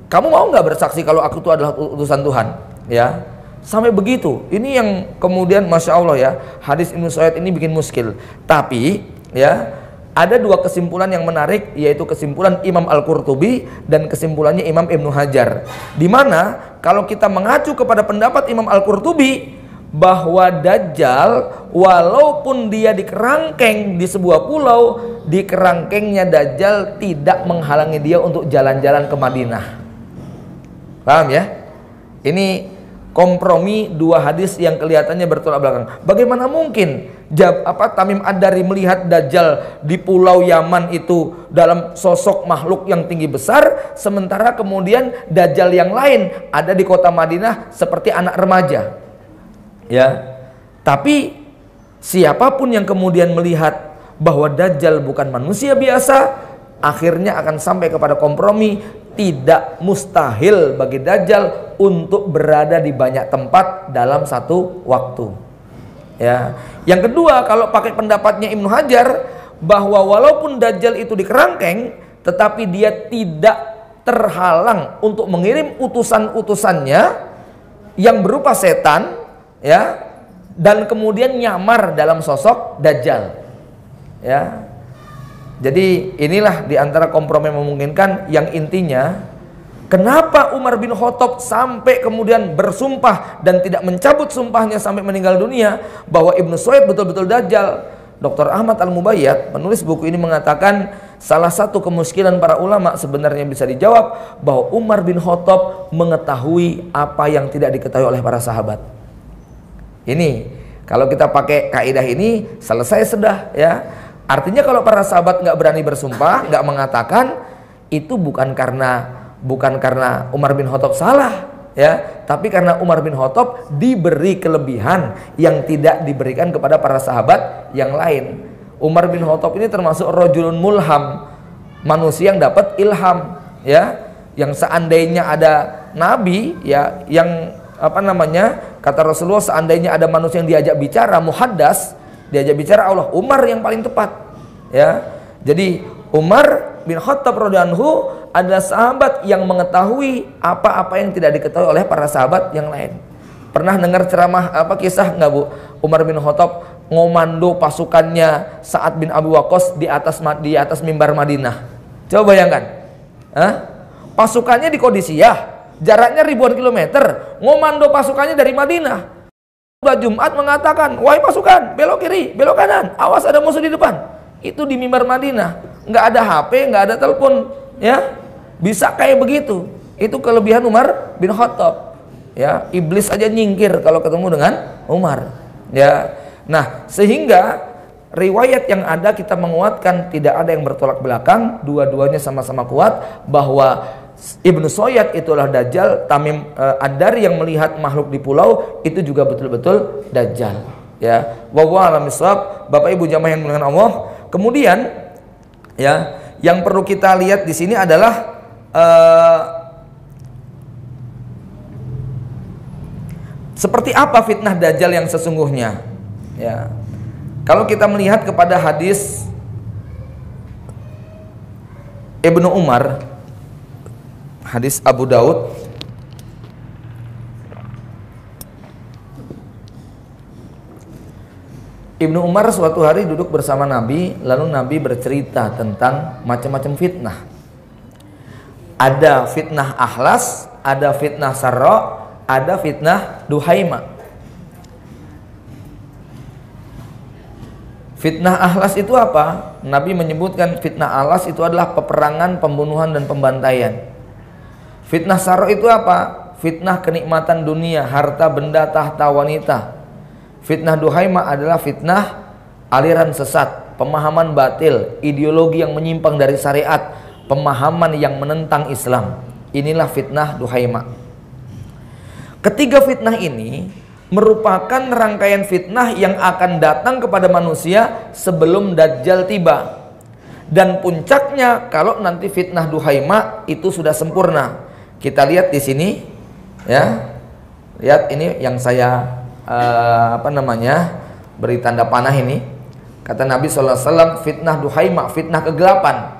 kamu mau nggak bersaksi kalau aku itu adalah utusan Tuhan? Ya, sampai begitu. Ini yang kemudian Masya Allah, ya, hadis Ibnu Soyyad ini bikin muskil. Tapi ya, ada dua kesimpulan yang menarik, yaitu kesimpulan Imam Al-Qurtubi dan kesimpulannya Imam Ibnu Hajar. Dimana kalau kita mengacu kepada pendapat Imam Al-Qurtubi, bahwa Dajjal walaupun dia di kerangkeng di sebuah pulau, di kerangkengnya Dajjal tidak menghalangi dia untuk jalan-jalan ke Madinah. Paham ya? Ini kompromi dua hadis yang kelihatannya bertolak belakang. Bagaimana mungkin Tamim Ad-Dari melihat Dajjal di pulau Yaman itu dalam sosok makhluk yang tinggi besar, sementara kemudian Dajjal yang lain ada di kota Madinah seperti anak remaja. Ya, tapi siapapun yang kemudian melihat bahwa Dajjal bukan manusia biasa, akhirnya akan sampai kepada kompromi. Tidak mustahil bagi Dajjal untuk berada di banyak tempat dalam satu waktu. Ya, yang kedua, kalau pakai pendapatnya Ibnu Hajar, bahwa walaupun Dajjal itu di kerangkeng, tetapi dia tidak terhalang untuk mengirim utusan-utusannya yang berupa setan, ya, dan kemudian nyamar dalam sosok Dajjal. Ya, jadi inilah diantara kompromi yang memungkinkan. Yang intinya, kenapa Umar bin Khattab sampai kemudian bersumpah dan tidak mencabut sumpahnya sampai meninggal dunia bahwa Ibnu Suwaid betul-betul Dajjal? Dr. Ahmad Al-Mubayyad, penulis buku ini, mengatakan salah satu kemuskilan para ulama sebenarnya bisa dijawab bahwa Umar bin Khattab mengetahui apa yang tidak diketahui oleh para sahabat. Ini kalau kita pakai kaidah ini selesai sudah, ya. Artinya kalau para sahabat nggak berani bersumpah, nggak mengatakan, itu bukan karena Umar bin Khattab salah, ya, tapi karena Umar bin Khattab diberi kelebihan yang tidak diberikan kepada para sahabat yang lain. Umar bin Khattab ini termasuk rajulun mulham, manusia yang dapat ilham, ya, yang seandainya ada nabi, ya, yang kata Rasulullah, seandainya ada manusia yang diajak bicara muhaddas, diajak bicara Allah, Umar yang paling tepat, ya. Jadi Umar bin Khattab radhiyallahu anhu adalah sahabat yang mengetahui apa-apa yang tidak diketahui oleh para sahabat yang lain. Pernah dengar ceramah kisah nggak, Bu? Umar bin Khattab ngomando pasukannya Sa'ad bin Abi Waqqas di atas mimbar Madinah. Coba bayangkan, pasukannya di Qadisiyah, jaraknya ribuan kilometer, ngomando pasukannya dari Madinah. Jumat mengatakan, wahai pasukan, belok kiri, belok kanan, awas ada musuh di depan. Itu di mimbar Madinah, nggak ada HP, nggak ada telepon, ya, bisa kayak begitu. Itu kelebihan Umar bin Khattab, ya. Iblis aja nyingkir kalau ketemu dengan Umar, ya. Nah, sehingga riwayat yang ada kita menguatkan tidak ada yang bertolak belakang, dua-duanya sama-sama kuat bahwa Ibnu Suwaid itulah Dajjal. Tamim Ad-Dari yang melihat makhluk di pulau itu juga betul-betul Dajjal, ya. Wallahu a'lam bishawab. Bapak Ibu jamaah yang dimuliakan Allah. Kemudian, ya, yang perlu kita lihat di sini adalah seperti apa fitnah Dajjal yang sesungguhnya, ya. Kalau kita melihat kepada hadis Ibnu Umar, hadis Abu Daud, Ibnu Umar suatu hari duduk bersama Nabi, lalu Nabi bercerita tentang macam-macam fitnah. Ada fitnah Ahlas, ada fitnah Sarra, ada fitnah Duhaima. Fitnah Ahlas itu apa? Nabi menyebutkan fitnah Ahlas itu adalah peperangan, pembunuhan, dan pembantaian. Fitnah Sarra itu apa? Fitnah kenikmatan dunia, harta, benda, tahta, wanita. Fitnah Duhaima adalah fitnah aliran sesat, pemahaman batil, ideologi yang menyimpang dari syariat, pemahaman yang menentang Islam. Inilah fitnah Duhaima. Ketiga fitnah ini merupakan rangkaian fitnah yang akan datang kepada manusia sebelum Dajjal tiba. Dan puncaknya kalau nanti fitnah Duhaima itu sudah sempurna. Kita lihat di sini, ya. Lihat ini yang saya beri tanda panah ini. Kata Nabi SAW, fitnah Duhaima, fitnah kegelapan.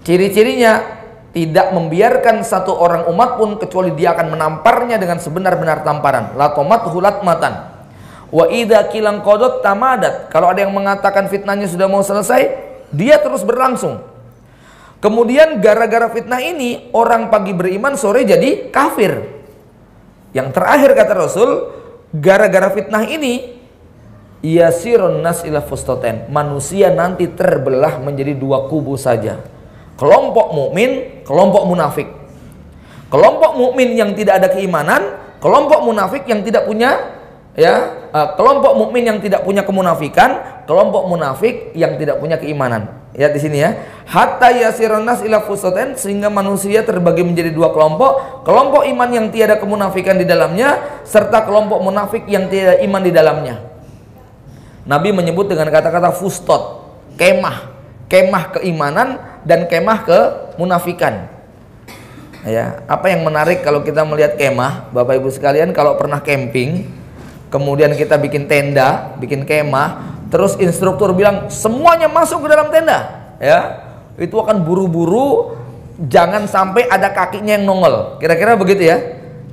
Ciri-cirinya tidak membiarkan satu orang umat pun kecuali dia akan menamparnya dengan sebenar-benar tamparan. Latomat hulat matan. Wa idza kilang qadot tamadat. Kalau ada yang mengatakan fitnahnya sudah mau selesai, dia terus berlangsung. Kemudian gara-gara fitnah ini orang pagi beriman, sore jadi kafir. Yang terakhir kata Rasul, gara-gara fitnah ini yasirun nas ila fustaten, manusia nanti terbelah menjadi dua kubu saja. Kelompok mukmin, kelompok munafik. Kelompok mukmin yang tidak ada keimanan, kelompok munafik yang tidak punya kelompok mukmin yang tidak punya kemunafikan, kelompok munafik yang tidak punya keimanan. Ya di sini ya. Hatta yasirun nas ila fustaten, sehingga manusia terbagi menjadi dua kelompok, kelompok iman yang tiada kemunafikan di dalamnya serta kelompok munafik yang tiada iman di dalamnya. Nabi menyebut dengan kata-kata fustot, kemah, kemah keimanan dan kemah kemunafikan. Ya, apa yang menarik kalau kita melihat kemah, Bapak Ibu sekalian, kalau pernah camping, kemudian kita bikin tenda, bikin kemah, terus instruktur bilang semuanya masuk ke dalam tenda, ya, itu akan buru-buru, jangan sampai ada kakinya yang nongol, kira-kira begitu ya.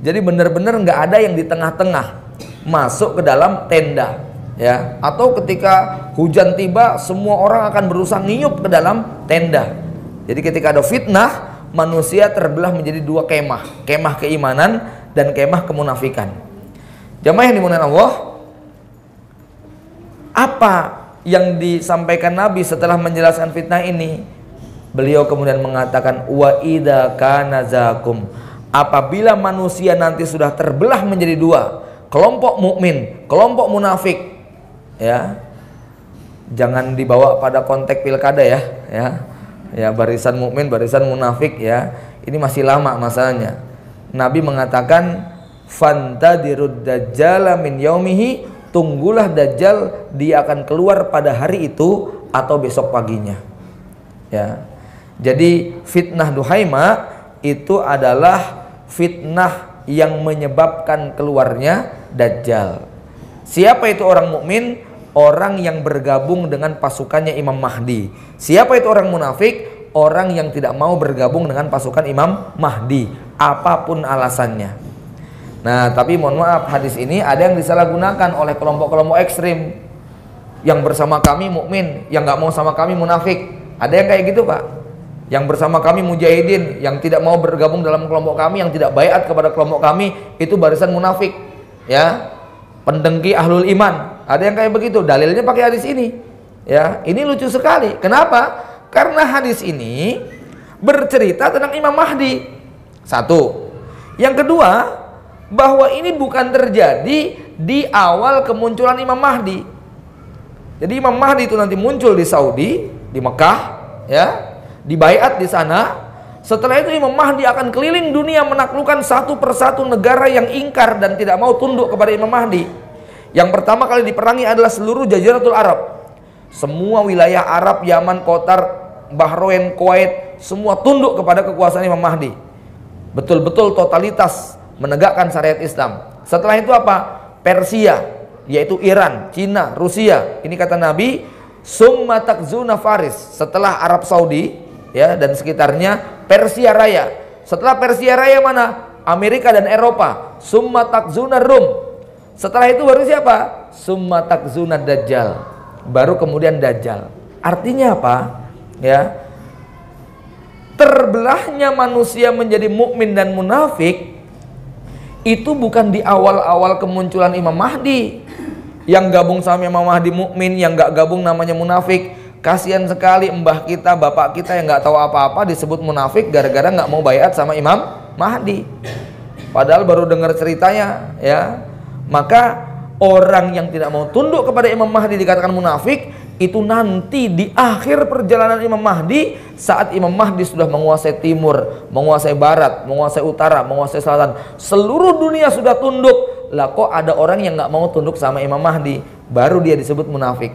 Jadi benar-benar nggak ada yang di tengah-tengah masuk ke dalam tenda, ya. Atau ketika hujan tiba, semua orang akan berusaha ngiyup ke dalam tenda. Jadi ketika ada fitnah, manusia terbelah menjadi dua kemah, kemah keimanan dan kemah kemunafikan. Jamaah yang dimuliakan Allah, apa yang disampaikan Nabi setelah menjelaskan fitnah ini? Beliau kemudian mengatakan, wa idza kana zakum, apabila manusia nanti sudah terbelah menjadi dua, kelompok mukmin, kelompok munafik, ya. Jangan dibawa pada konteks pilkada ya, ya. Ya, barisan mukmin, barisan munafik, ya. Ini masih lama masalahnya. Nabi mengatakan, fantadirud dajjal min yaumihi, tunggulah dajjal, dia akan keluar pada hari itu atau besok paginya. Ya. Jadi fitnah Duhaima itu adalah fitnah yang menyebabkan keluarnya dajjal. Siapa itu orang mukmin? Orang yang bergabung dengan pasukannya Imam Mahdi. Siapa itu orang munafik? Orang yang tidak mau bergabung dengan pasukan Imam Mahdi, apapun alasannya. Nah, tapi mohon maaf, hadis ini ada yang disalahgunakan oleh kelompok-kelompok ekstrim. Yang bersama kami mukmin, yang nggak mau sama kami munafik. Ada yang kayak gitu, Pak. Yang bersama kami mujahidin, yang tidak mau bergabung dalam kelompok kami, yang tidak baiat kepada kelompok kami, itu barisan munafik. Ya, pendengki ahlul iman. Ada yang kayak begitu, dalilnya pakai hadis ini. Ya, ini lucu sekali. Kenapa? Karena hadis ini bercerita tentang Imam Mahdi. Satu. Yang kedua, bahwa ini bukan terjadi di awal kemunculan Imam Mahdi. Jadi Imam Mahdi itu nanti muncul di Saudi, di Mekah, ya, dibaiat di sana. Setelah itu Imam Mahdi akan keliling dunia menaklukkan satu persatu negara yang ingkar dan tidak mau tunduk kepada Imam Mahdi. Yang pertama kali diperangi adalah seluruh Jaziratul Arab. Semua wilayah Arab, Yaman, Qatar, Bahrain, Kuwait, semua tunduk kepada kekuasaan Imam Mahdi. Betul-betul totalitas menegakkan syariat Islam. Setelah itu apa? Persia, yaitu Iran, Cina, Rusia. Ini kata Nabi, summa takzuna Faris. Setelah Arab Saudi, ya, dan sekitarnya, Persia Raya. Setelah Persia Raya mana? Amerika dan Eropa. Summa takzuna Rum. Setelah itu baru siapa? Summa takzuna Dajjal. Baru kemudian Dajjal. Artinya apa? Ya, terbelahnya manusia menjadi mukmin dan munafik itu bukan di awal-awal kemunculan Imam Mahdi. Yang gabung sama Imam Mahdi mukmin, yang gak gabung namanya munafik. Kasihan sekali mbah kita, bapak kita yang gak tahu apa-apa disebut munafik gara-gara gak mau baiat sama Imam Mahdi. Padahal baru dengar ceritanya, ya. Maka orang yang tidak mau tunduk kepada Imam Mahdi dikatakan munafik. Itu nanti di akhir perjalanan Imam Mahdi, saat Imam Mahdi sudah menguasai timur, menguasai barat, menguasai utara, menguasai selatan, seluruh dunia sudah tunduk. Lah kok ada orang yang nggak mau tunduk sama Imam Mahdi? Baru dia disebut munafik.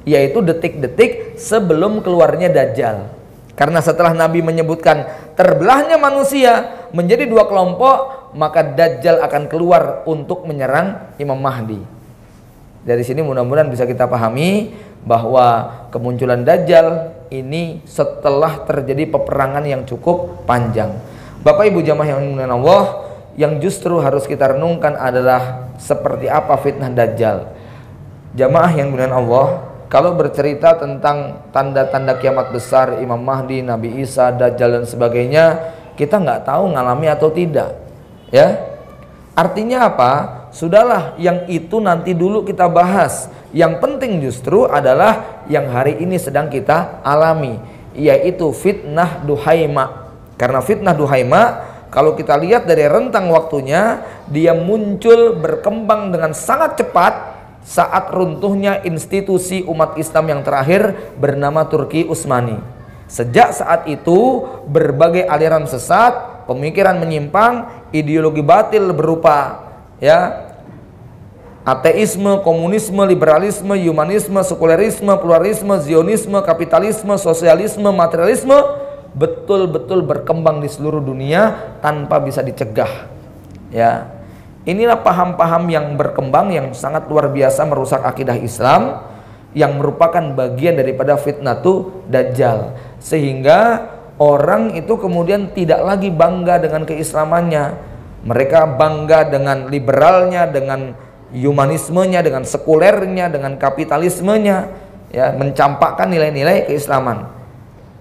Yaitu detik-detik sebelum keluarnya Dajjal. Karena setelah Nabi menyebutkan terbelahnya manusia menjadi dua kelompok, maka Dajjal akan keluar untuk menyerang Imam Mahdi. Dari sini mudah-mudahan bisa kita pahami bahwa kemunculan Dajjal ini setelah terjadi peperangan yang cukup panjang. Bapak Ibu jamaah yang dimuliakan Allah, yang justru harus kita renungkan adalah seperti apa fitnah Dajjal. Jamaah yang dimuliakan Allah, kalau bercerita tentang tanda-tanda kiamat besar, Imam Mahdi, Nabi Isa, Dajjal dan sebagainya, kita nggak tahu ngalami atau tidak. Ya, artinya apa? Sudahlah, yang itu nanti dulu kita bahas. Yang penting justru adalah yang hari ini sedang kita alami, yaitu fitnah Duhaima. Karena fitnah Duhaima, kalau kita lihat dari rentang waktunya, dia muncul berkembang dengan sangat cepat saat runtuhnya institusi umat Islam yang terakhir bernama Turki Utsmani. Sejak saat itu, berbagai aliran sesat, pemikiran menyimpang, ideologi batil berupa ateisme, komunisme, liberalisme, humanisme, sekulerisme, pluralisme, zionisme, kapitalisme, sosialisme, materialisme betul-betul berkembang di seluruh dunia tanpa bisa dicegah. Inilah paham-paham yang berkembang yang sangat luar biasa merusak akidah Islam, yang merupakan bagian daripada fitnatu Dajjal, sehingga orang itu kemudian tidak lagi bangga dengan keislamannya. Mereka bangga dengan liberalnya, dengan humanismenya, dengan sekulernya, dengan kapitalismenya, mencampakkan nilai-nilai keislaman.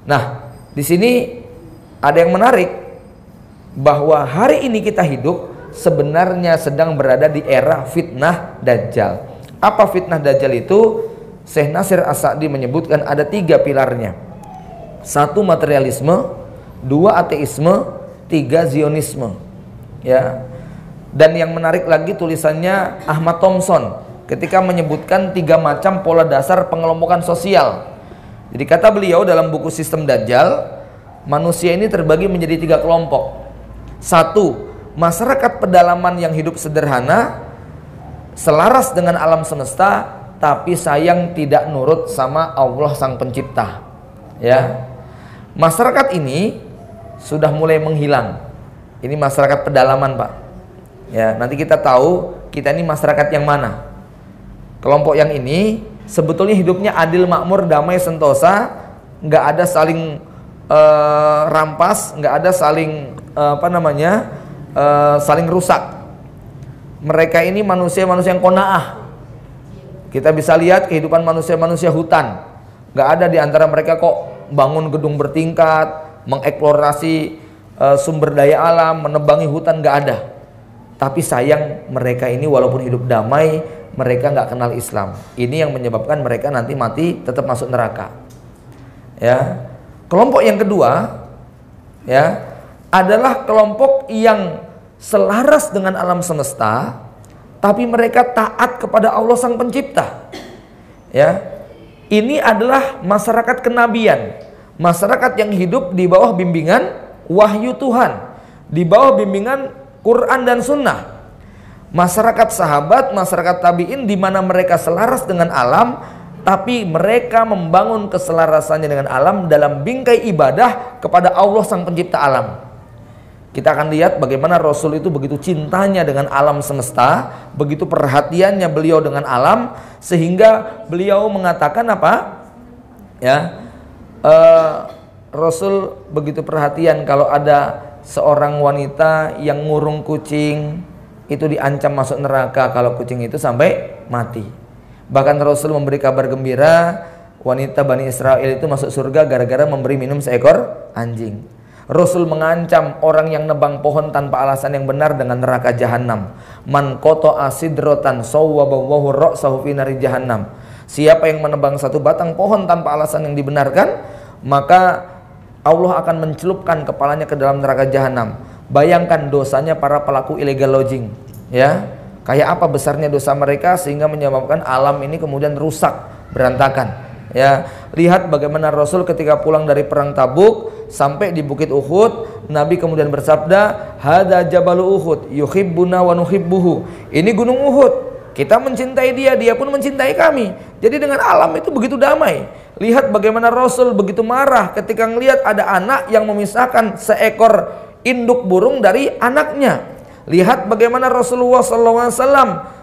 Nah, di sini ada yang menarik, bahwa hari ini kita hidup sebenarnya sedang berada di era fitnah Dajjal. Apa fitnah Dajjal itu? Syekh Nasir As-Sa'di menyebutkan ada 3 pilarnya. 1 materialisme, 2 ateisme, 3 zionisme. Dan yang menarik lagi tulisannya Ahmad Thompson ketika menyebutkan 3 macam pola dasar pengelompokan sosial. Jadi kata beliau dalam buku Sistem Dajjal, manusia ini terbagi menjadi 3 kelompok. 1, masyarakat pedalaman yang hidup sederhana, selaras dengan alam semesta, tapi sayang tidak nurut sama Allah Sang Pencipta. Masyarakat ini sudah mulai menghilang. Ini masyarakat pedalaman, Pak. Nanti kita tahu kita ini masyarakat yang mana. Kelompok yang ini sebetulnya hidupnya adil, makmur, damai, sentosa, nggak ada saling rampas, nggak ada saling saling rusak. Mereka ini manusia-manusia yang qanaah. Kita bisa lihat kehidupan manusia-manusia hutan. Nggak ada di antara mereka kok bangun gedung bertingkat, mengeksplorasi sumber daya alam, menebangi hutan, nggak ada. Tapi sayang mereka ini walaupun hidup damai, mereka nggak kenal Islam. Ini yang menyebabkan mereka nanti mati tetap masuk neraka. Kelompok yang kedua adalah kelompok yang selaras dengan alam semesta, tapi mereka taat kepada Allah Sang Pencipta. Ini adalah masyarakat kenabian, masyarakat yang hidup di bawah bimbingan wahyu Tuhan, di bawah bimbingan Quran dan Sunnah. Masyarakat sahabat, masyarakat tabi'in, di mana mereka selaras dengan alam, tapi mereka membangun keselarasannya dengan alam dalam bingkai ibadah kepada Allah Sang Pencipta alam. Kita akan lihat bagaimana Rasul itu begitu cintanya dengan alam semesta, begitu perhatiannya beliau dengan alam, sehingga beliau mengatakan apa? Rasul begitu perhatian kalau ada seorang wanita yang ngurung kucing, itu diancam masuk neraka kalau kucing itu sampai mati. Bahkan Rasul memberi kabar gembira, wanita Bani Israel itu masuk surga gara-gara memberi minum seekor anjing. Rasul mengancam orang yang nebang pohon tanpa alasan yang benar dengan neraka jahanam. Man qata'a sidrotan sawwabahu ra'sahu fi nari jahannam. Siapa yang menebang satu batang pohon tanpa alasan yang dibenarkan, maka Allah akan mencelupkan kepalanya ke dalam neraka jahanam. Bayangkan dosanya para pelaku illegal lodging, kayak apa besarnya dosa mereka sehingga menyebabkan alam ini kemudian rusak, berantakan. Lihat bagaimana Rasul ketika pulang dari perang Tabuk sampai di Bukit Uhud, Nabi kemudian bersabda, "Hadza jabalu Uhud, yuhibbuna wa nuhibbuhu." Ini gunung Uhud, kita mencintai dia, dia pun mencintai kami. Jadi dengan alam itu begitu damai. Lihat bagaimana Rasul begitu marah ketika melihat ada anak yang memisahkan seekor induk burung dari anaknya. Lihat bagaimana Rasulullah SAW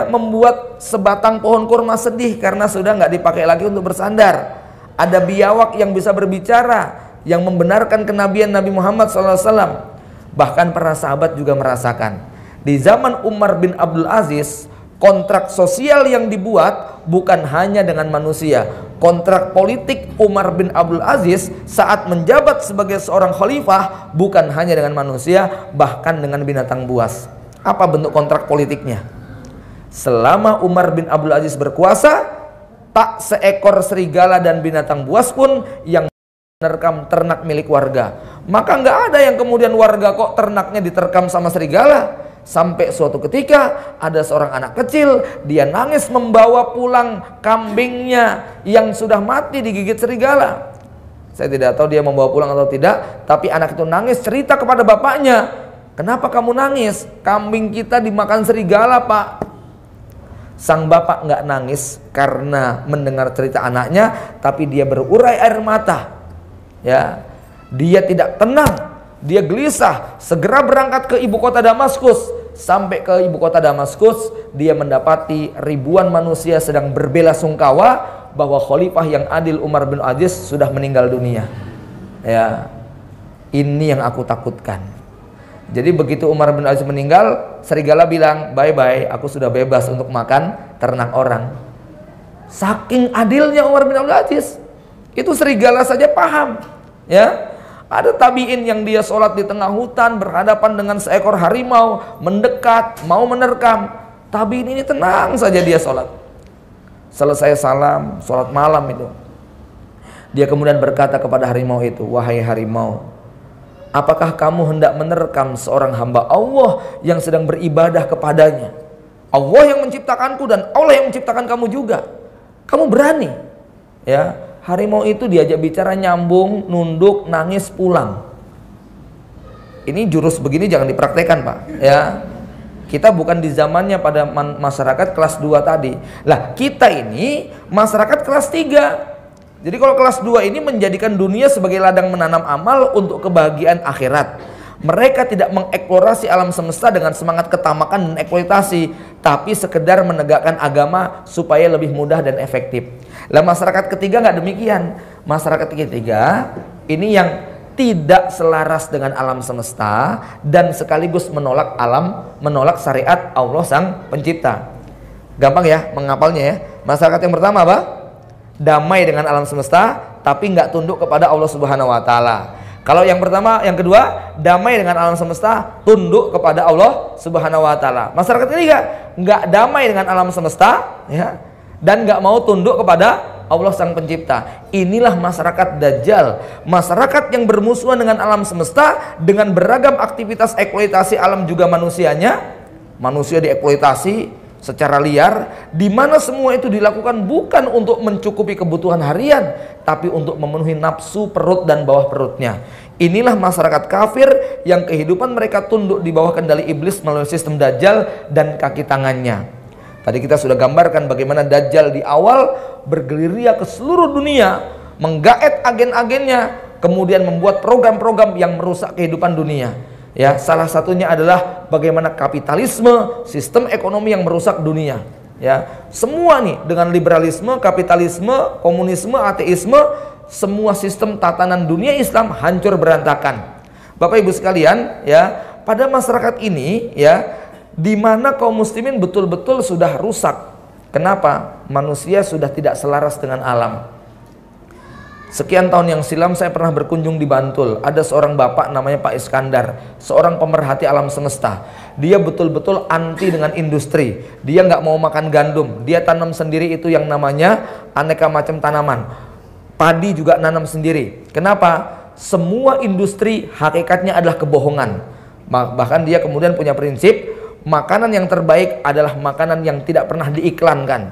membuat sebatang pohon kurma sedih karena sudah nggak dipakai lagi untuk bersandar. Ada biawak yang bisa berbicara, yang membenarkan kenabian Nabi Muhammad SAW. Bahkan para sahabat juga merasakan. Di zaman Umar bin Abdul Aziz, kontrak sosial yang dibuat bukan hanya dengan manusia. Kontrak politik Umar bin Abdul Aziz saat menjabat sebagai seorang khalifah bukan hanya dengan manusia, bahkan dengan binatang buas. Apa bentuk kontrak politiknya? Selama Umar bin Abdul Aziz berkuasa, tak seekor serigala dan binatang buas pun yang menerkam ternak milik warga. Maka nggak ada yang kemudian warga kok ternaknya diterkam sama serigala. Sampai suatu ketika ada seorang anak kecil, dia nangis membawa pulang kambingnya yang sudah mati digigit serigala. Saya tidak tahu dia membawa pulang atau tidak, tapi anak itu nangis cerita kepada bapaknya, "Kenapa kamu nangis? Kambing kita dimakan serigala, Pak." Sang bapak nggak nangis karena mendengar cerita anaknya, tapi dia berurai air mata. Ya, dia tidak tenang. Dia gelisah, segera berangkat ke ibu kota Damaskus. Sampai ke ibu kota Damaskus, dia mendapati ribuan manusia sedang berbela-sungkawa bahwa khalifah yang adil Umar bin Aziz sudah meninggal dunia. Ya, ini yang aku takutkan. Jadi begitu Umar bin Aziz meninggal, serigala bilang, "Bye-bye, aku sudah bebas untuk makan ternak orang." Saking adilnya Umar bin Abdul Aziz, itu serigala saja paham. Ya, ada tabiin yang dia sholat di tengah hutan berhadapan dengan seekor harimau mendekat mau menerkam. Tabiin ini tenang saja dia sholat. Selesai salam, sholat malam itu, dia kemudian berkata kepada harimau itu, "Wahai harimau, apakah kamu hendak menerkam seorang hamba Allah yang sedang beribadah kepadanya? Allah yang menciptakanku dan Allah yang menciptakan kamu juga. Kamu berani?" Ya, harimau itu diajak bicara nyambung, nunduk, nangis, pulang. Ini jurus begini jangan dipraktekkan, Pak. Ya, kita bukan di zamannya pada masyarakat kelas 2 tadi. Lah, kita ini masyarakat kelas 3. Jadi kalau kelas 2 ini menjadikan dunia sebagai ladang menanam amal untuk kebahagiaan akhirat. Mereka tidak mengeksplorasi alam semesta dengan semangat ketamakan dan eksploitasi, tapi sekedar menegakkan agama supaya lebih mudah dan efektif. Lah, masyarakat ketiga nggak demikian. Masyarakat ketiga ini yang tidak selaras dengan alam semesta dan sekaligus menolak syariat Allah Sang Pencipta. Gampang ya menghafalnya ya. Masyarakat yang pertama apa? Damai dengan alam semesta tapi nggak tunduk kepada Allah Subhanahu wa taala. Kalau yang pertama, yang kedua, damai dengan alam semesta, tunduk kepada Allah Subhanahu wa taala. Masyarakat ketiga nggak damai dengan alam semesta, ya, dan nggak mau tunduk kepada Allah Sang Pencipta. Inilah masyarakat Dajjal, masyarakat yang bermusuhan dengan alam semesta dengan beragam aktivitas eksploitasi alam juga manusianya. Manusia dieksploitasi secara liar, di mana semua itu dilakukan bukan untuk mencukupi kebutuhan harian, tapi untuk memenuhi nafsu perut dan bawah perutnya. Inilah masyarakat kafir yang kehidupan mereka tunduk di bawah kendali iblis melalui sistem Dajjal dan kaki tangannya. Tadi kita sudah gambarkan bagaimana Dajjal di awal bergerilya ke seluruh dunia, menggaet agen-agennya, kemudian membuat program-program yang merusak kehidupan dunia. Ya, salah satunya adalah bagaimana kapitalisme, sistem ekonomi yang merusak dunia. Ya, semua nih dengan liberalisme, kapitalisme, komunisme, ateisme, semua sistem tatanan dunia Islam hancur berantakan. Bapak Ibu sekalian, ya, pada masyarakat ini, ya, di mana kaum muslimin betul-betul sudah rusak. Kenapa? Manusia sudah tidak selaras dengan alam. Sekian tahun yang silam saya pernah berkunjung di Bantul. Ada seorang bapak namanya Pak Iskandar, seorang pemerhati alam semesta. Dia betul-betul anti dengan industri. Dia nggak mau makan gandum. Dia tanam sendiri itu yang namanya aneka macam tanaman. Padi juga nanam sendiri. Kenapa? Semua industri hakikatnya adalah kebohongan. Bahkan dia kemudian punya prinsip, makanan yang terbaik adalah makanan yang tidak pernah diiklankan.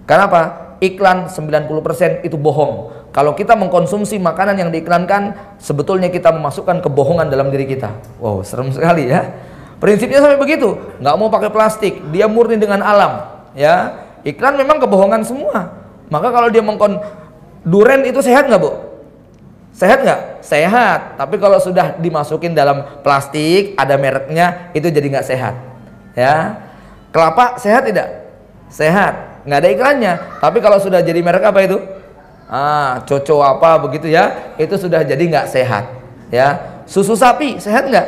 Kenapa? Iklan 90% itu bohong. Kalau kita mengkonsumsi makanan yang diiklankan, sebetulnya kita memasukkan kebohongan dalam diri kita. Wow, serem sekali ya. Prinsipnya sampai begitu. Nggak mau pakai plastik, dia murni dengan alam. Ya, iklan memang kebohongan semua. Maka kalau dia duren itu sehat nggak, Bu? Sehat nggak? Sehat. Tapi kalau sudah dimasukin dalam plastik, ada mereknya, itu jadi nggak sehat. Ya, kelapa sehat tidak? Sehat. Nggak ada iklannya. Tapi kalau sudah jadi merek apa itu? Coco apa begitu ya, itu sudah jadi nggak sehat. Ya, susu sapi sehat nggak?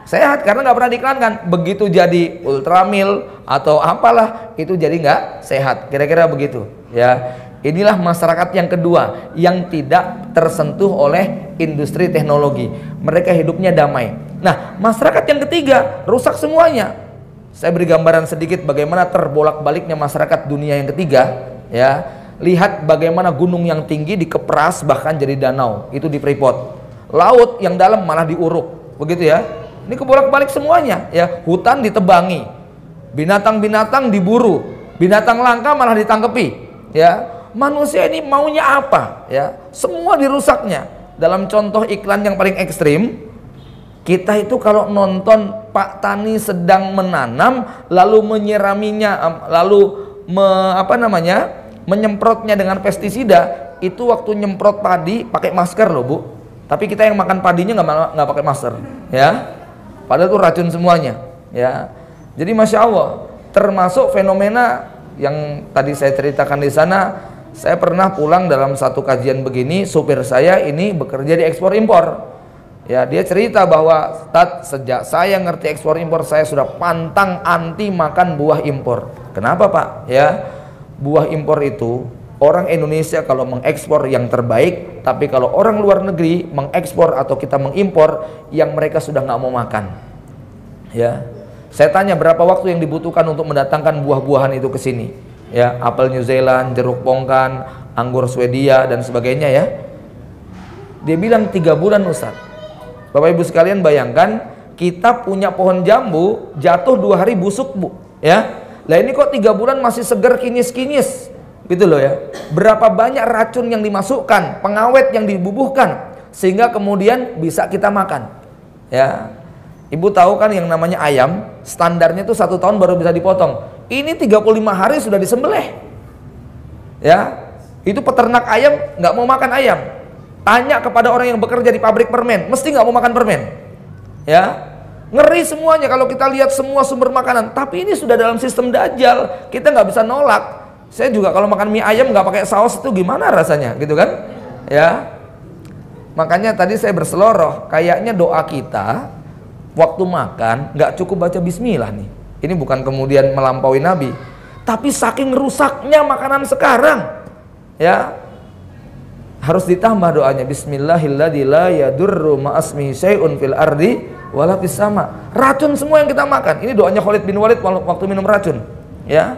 Sehat karena nggak pernah diiklankan. Begitu jadi Ultramil atau apalah, itu jadi nggak sehat. Kira-kira begitu. Ya, inilah masyarakat yang kedua yang tidak tersentuh oleh industri teknologi. Mereka hidupnya damai. Nah, masyarakat yang ketiga rusak semuanya. Saya beri gambaran sedikit bagaimana terbolak-baliknya masyarakat dunia yang ketiga, ya. Lihat bagaimana gunung yang tinggi dikepras bahkan jadi danau, itu di Freeport. Laut yang dalam malah diuruk, begitu ya. Ini kebolak-balik semuanya, ya. Hutan ditebangi, binatang-binatang diburu, binatang langka malah ditangkepi, ya. Manusia ini maunya apa, ya? Semua dirusaknya. Dalam contoh iklan yang paling ekstrim, kita itu kalau nonton Pak Tani sedang menanam lalu menyiraminya, lalu menyemprotnya dengan pestisida, itu waktu nyemprot padi pakai masker loh Bu. Tapi kita yang makan padinya nggak pakai masker, ya. Padahal itu racun semuanya, ya. Jadi masya Allah, termasuk fenomena yang tadi saya ceritakan di sana. Saya pernah pulang dalam satu kajian begini, supir saya ini bekerja di ekspor impor. Ya, dia cerita bahwa sejak saya ngerti ekspor impor saya sudah pantang anti makan buah impor. Kenapa Pak? Ya, buah impor itu orang Indonesia kalau mengekspor yang terbaik, tapi kalau orang luar negeri mengekspor atau kita mengimpor yang mereka sudah nggak mau makan. Ya, saya tanya berapa waktu yang dibutuhkan untuk mendatangkan buah-buahan itu ke sini? Ya, apel New Zealand, jeruk pongkan, anggur Swedia dan sebagainya ya. Dia bilang 3 bulan Ustaz. Bapak Ibu sekalian bayangkan, kita punya pohon jambu jatuh 2 hari busuk Bu, ya. Lah ini kok 3 bulan masih segar kinyis-kinyis, gitu loh ya. Berapa banyak racun yang dimasukkan, pengawet yang dibubuhkan sehingga kemudian bisa kita makan, ya. Ibu tahu kan yang namanya ayam, standarnya itu 1 tahun baru bisa dipotong. Ini 35 hari sudah disembelih, ya. Itu peternak ayam nggak mau makan ayam. Tanya kepada orang yang bekerja di pabrik permen, mesti nggak mau makan permen, ya. Ngeri semuanya kalau kita lihat semua sumber makanan. Tapi ini sudah dalam sistem dajjal, kita nggak bisa nolak. Saya juga kalau makan mie ayam nggak pakai saus itu gimana rasanya, gitu kan, ya. Makanya tadi saya berseloroh, kayaknya doa kita waktu makan nggak cukup baca Bismillah nih. Ini bukan kemudian melampaui Nabi, tapi saking rusaknya makanan sekarang, ya. Harus ditambah doanya, Bismillahilladzi la yadurru ma'asmihi syai'un fil ardi wala fis sama. Racun semua yang kita makan. Ini doanya Khalid bin Walid waktu minum racun, ya.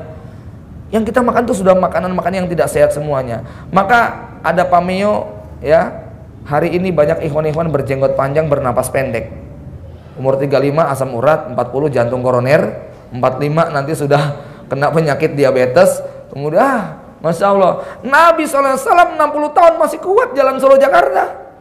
Yang kita makan itu sudah makanan-makanan yang tidak sehat semuanya. Maka ada pameo, ya. Hari ini banyak ikhwan-ikhwan berjenggot panjang, bernapas pendek. Umur 35 asam urat, 40 jantung koroner, 45 nanti sudah kena penyakit diabetes. Kemudian Masya Allah, Nabi SAW 60 tahun masih kuat jalan Solo Jakarta.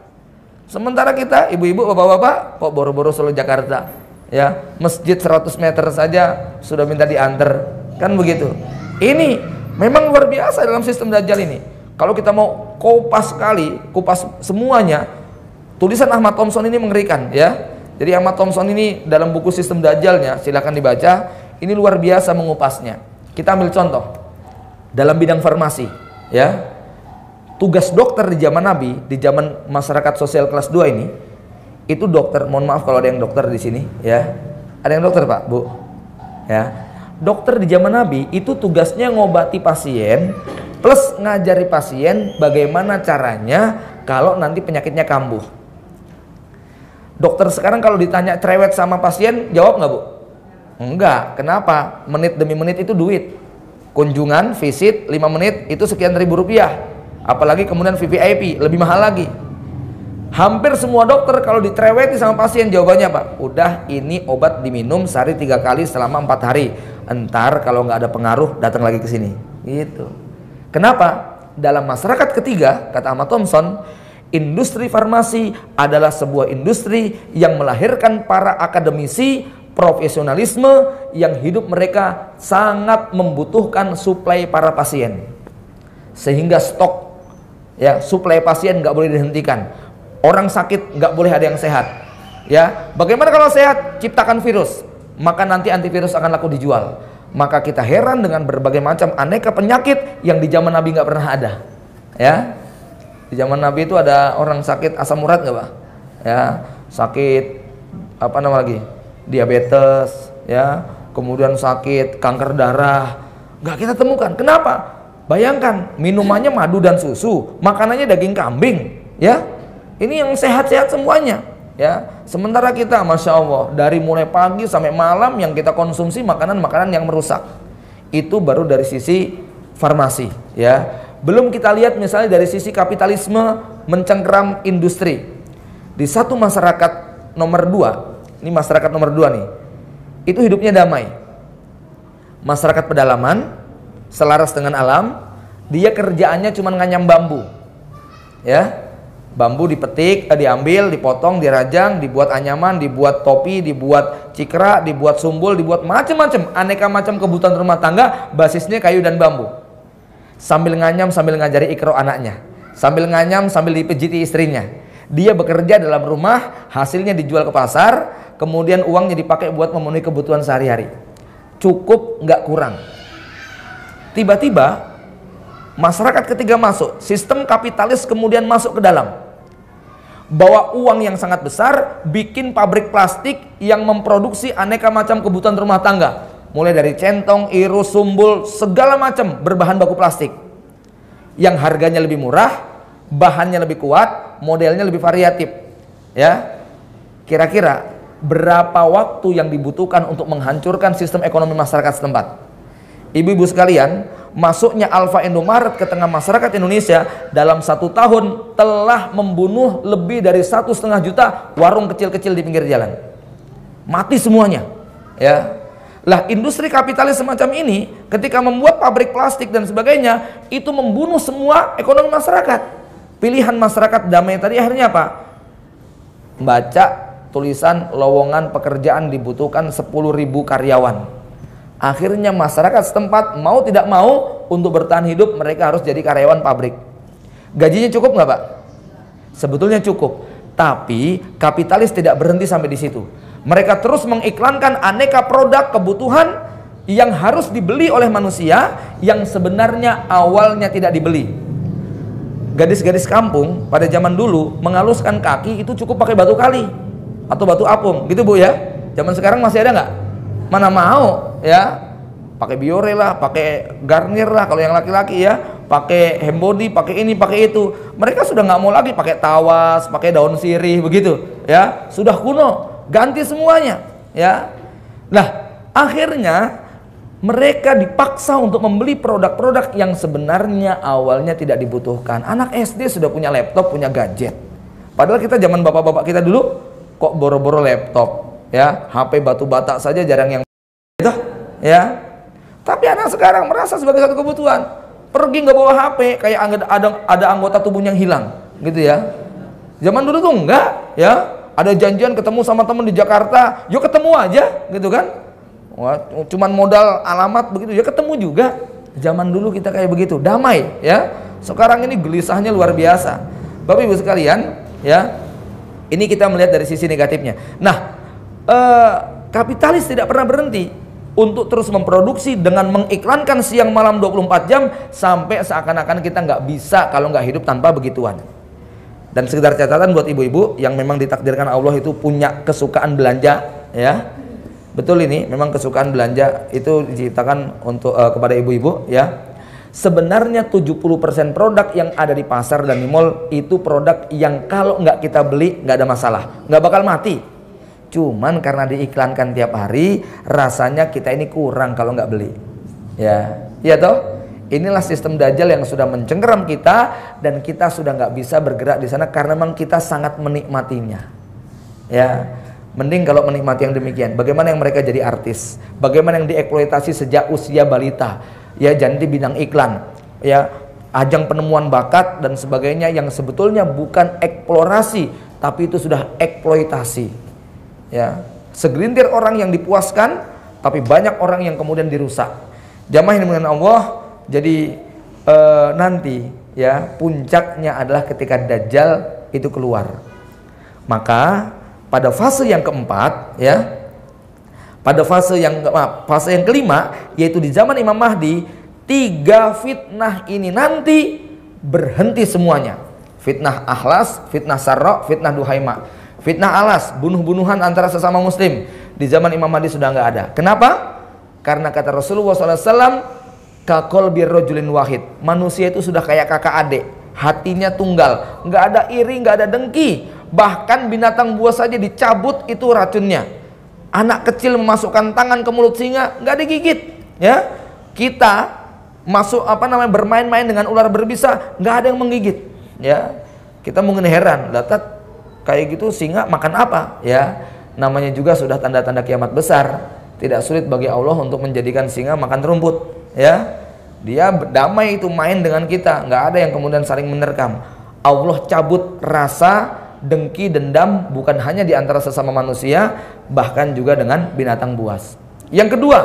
Sementara kita, ibu-ibu, bapak-bapak, kok boro-boro Solo Jakarta, ya. Masjid 100 meter saja sudah minta diantar, kan begitu. Ini memang luar biasa dalam sistem dajjal ini. Kalau kita mau kupas semuanya, tulisan Ahmad Thompson ini mengerikan, ya. Jadi Ahmad Thompson ini dalam buku sistem dajjalnya, silakan dibaca. Ini luar biasa mengupasnya. Kita ambil contoh dalam bidang farmasi, ya. Tugas dokter di zaman Nabi, di zaman masyarakat sosial kelas 2 ini, itu dokter, mohon maaf kalau ada yang dokter di sini, ya. Ada yang dokter Pak, Bu? Ya. Dokter di zaman Nabi itu tugasnya ngobati pasien plus ngajari pasien bagaimana caranya kalau nanti penyakitnya kambuh. Dokter sekarang kalau ditanya cerewet sama pasien, jawab nggak Bu? Enggak. Kenapa? Menit demi menit itu duit. Kunjungan, visit 5 menit itu sekian ribu rupiah. Apalagi kemudian VVIP lebih mahal lagi. Hampir semua dokter kalau dicereweti sama pasien jawabannya Pak, udah ini obat diminum sehari 3 kali selama 4 hari. Entar kalau nggak ada pengaruh datang lagi ke sini. Gitu. Kenapa? Dalam masyarakat ketiga, kata Ahmad Thompson, industri farmasi adalah sebuah industri yang melahirkan para akademisi profesionalisme yang hidup mereka sangat membutuhkan suplai para pasien, sehingga stok, ya, suplai pasien nggak boleh dihentikan. Orang sakit nggak boleh ada yang sehat, ya. Bagaimana kalau sehat? Ciptakan virus, maka nanti antivirus akan laku dijual. Maka kita heran dengan berbagai macam aneka penyakit yang di zaman Nabi nggak pernah ada, ya. Di zaman Nabi itu ada orang sakit asam urat nggak Pak? Ya, sakit apa nama lagi? Diabetes, ya, kemudian sakit kanker darah, nggak kita temukan. Kenapa? Bayangkan, minumannya madu dan susu, makanannya daging kambing, ya. Ini yang sehat-sehat semuanya, ya. Sementara kita, Masya Allah, dari mulai pagi sampai malam yang kita konsumsi makanan-makanan yang merusak. Itu baru dari sisi farmasi, ya. Belum kita lihat misalnya dari sisi kapitalisme mencengkeram industri. Di satu masyarakat nomor 2, ini masyarakat nomor 2 nih, itu hidupnya damai. Masyarakat pedalaman, selaras dengan alam, dia kerjaannya cuma nganyam bambu, ya. Bambu dipetik, diambil, dipotong, dirajang, dibuat anyaman, dibuat topi, dibuat cikra, dibuat sumbul, dibuat macam-macam, aneka macam kebutuhan rumah tangga, basisnya kayu dan bambu. Sambil nganyam, sambil ngajari ikro anaknya, sambil nganyam, sambil dipijiti istrinya. Dia bekerja dalam rumah, hasilnya dijual ke pasar, kemudian uangnya dipakai buat memenuhi kebutuhan sehari-hari. Cukup, nggak kurang. Tiba-tiba masyarakat ketiga masuk, sistem kapitalis kemudian masuk ke dalam. Bawa uang yang sangat besar, bikin pabrik plastik yang memproduksi aneka macam kebutuhan rumah tangga. Mulai dari centong, irus, sumbul, segala macam berbahan baku plastik. Yang harganya lebih murah, bahannya lebih kuat, modelnya lebih variatif. Ya, kira-kira berapa waktu yang dibutuhkan untuk menghancurkan sistem ekonomi masyarakat setempat? Ibu-ibu sekalian, masuknya Alfa Indomaret ke tengah masyarakat Indonesia dalam 1 tahun telah membunuh lebih dari 1,5 juta warung kecil-kecil di pinggir jalan. Mati semuanya, ya. Lah, industri kapitalis semacam ini ketika membuat pabrik plastik dan sebagainya, itu membunuh semua ekonomi masyarakat. Pilihan masyarakat damai tadi akhirnya apa? Baca tulisan lowongan pekerjaan dibutuhkan 10.000 karyawan. Akhirnya masyarakat setempat mau tidak mau untuk bertahan hidup mereka harus jadi karyawan pabrik. Gajinya cukup nggak Pak? Sebetulnya cukup. Tapi kapitalis tidak berhenti sampai di situ. Mereka terus mengiklankan aneka produk kebutuhan yang harus dibeli oleh manusia yang sebenarnya awalnya tidak dibeli. Gadis-gadis kampung pada zaman dulu menghaluskan kaki itu cukup pakai batu kali atau batu apung, gitu Bu ya. Zaman sekarang masih ada nggak? Mana mau, ya, pakai Biore lah, pakai Garnier lah kalau yang laki-laki, ya, pakai Hembody, pakai ini, pakai itu. Mereka sudah nggak mau lagi pakai tawas, pakai daun sirih begitu, ya, sudah kuno, ganti semuanya, ya. Nah, akhirnya mereka dipaksa untuk membeli produk-produk yang sebenarnya awalnya tidak dibutuhkan. Anak SD sudah punya laptop, punya gadget. Padahal kita zaman bapak-bapak kita dulu kok boro-boro laptop, ya, HP batu bata saja jarang yang itu, ya. Tapi anak sekarang merasa sebagai satu kebutuhan. Pergi nggak bawa HP, kayak ada anggota tubuhnya yang hilang, gitu ya. Zaman dulu tuh enggak, ya. Ada janjian ketemu sama temen di Jakarta, yuk ketemu aja, gitu kan. Wah, cuman modal alamat begitu, ya ketemu juga. Zaman dulu kita kayak begitu, damai, ya. Sekarang ini gelisahnya luar biasa. Bapak Ibu sekalian, ya. Ini kita melihat dari sisi negatifnya. Nah, kapitalis tidak pernah berhenti untuk terus memproduksi dengan mengiklankan siang malam 24 jam sampai seakan-akan kita nggak bisa kalau nggak hidup tanpa begituan. Dan sekedar catatan buat ibu-ibu yang memang ditakdirkan Allah itu punya kesukaan belanja, ya. Betul, ini memang kesukaan belanja itu diciptakan untuk kepada ibu-ibu, ya. Sebenarnya 70% produk yang ada di pasar dan di mall itu produk yang kalau nggak kita beli nggak ada masalah, nggak bakal mati. Cuman karena diiklankan tiap hari, rasanya kita ini kurang kalau nggak beli, ya. Iya toh? Inilah sistem dajjal yang sudah mencengkeram kita dan kita sudah nggak bisa bergerak di sana karena memang kita sangat menikmatinya, ya. Mending kalau menikmati yang demikian. Bagaimana yang mereka jadi artis? Bagaimana yang dieksploitasi sejak usia balita? Ya, jadi bidang iklan, ya, ajang penemuan bakat dan sebagainya yang sebetulnya bukan eksplorasi, tapi itu sudah eksploitasi. Ya, segelintir orang yang dipuaskan, tapi banyak orang yang kemudian dirusak. Jamaah yang dimuliakan Allah, jadi nanti, ya, puncaknya adalah ketika Dajjal itu keluar. Maka pada fase yang keempat, ya, pada fase yang kelima, yaitu di zaman Imam Mahdi, 3 fitnah ini nanti berhenti semuanya. Fitnah Ahlas, fitnah Sarra, fitnah Duhaima. Fitnah Ahlas, bunuh-bunuhan antara sesama muslim, di zaman Imam Mahdi sudah nggak ada. Kenapa? Karena kata Rasulullah SAW, kaqalbi rajulin wahid, manusia itu sudah kayak kakak adik, hatinya tunggal, nggak ada iri, nggak ada dengki. Bahkan binatang buas saja dicabut itu racunnya. Anak kecil memasukkan tangan ke mulut singa nggak digigit, ya. Kita masuk bermain-main dengan ular berbisa nggak ada yang menggigit, ya. Kita mungkin heran, lihat kayak gitu singa makan apa, ya. Namanya juga sudah tanda-tanda kiamat besar. Tidak sulit bagi Allah untuk menjadikan singa makan rumput, ya. Dia damai itu main dengan kita, nggak ada yang kemudian saling menerkam. Allah cabut rasa dengki, dendam bukan hanya di antara sesama manusia, bahkan juga dengan binatang buas. Yang kedua,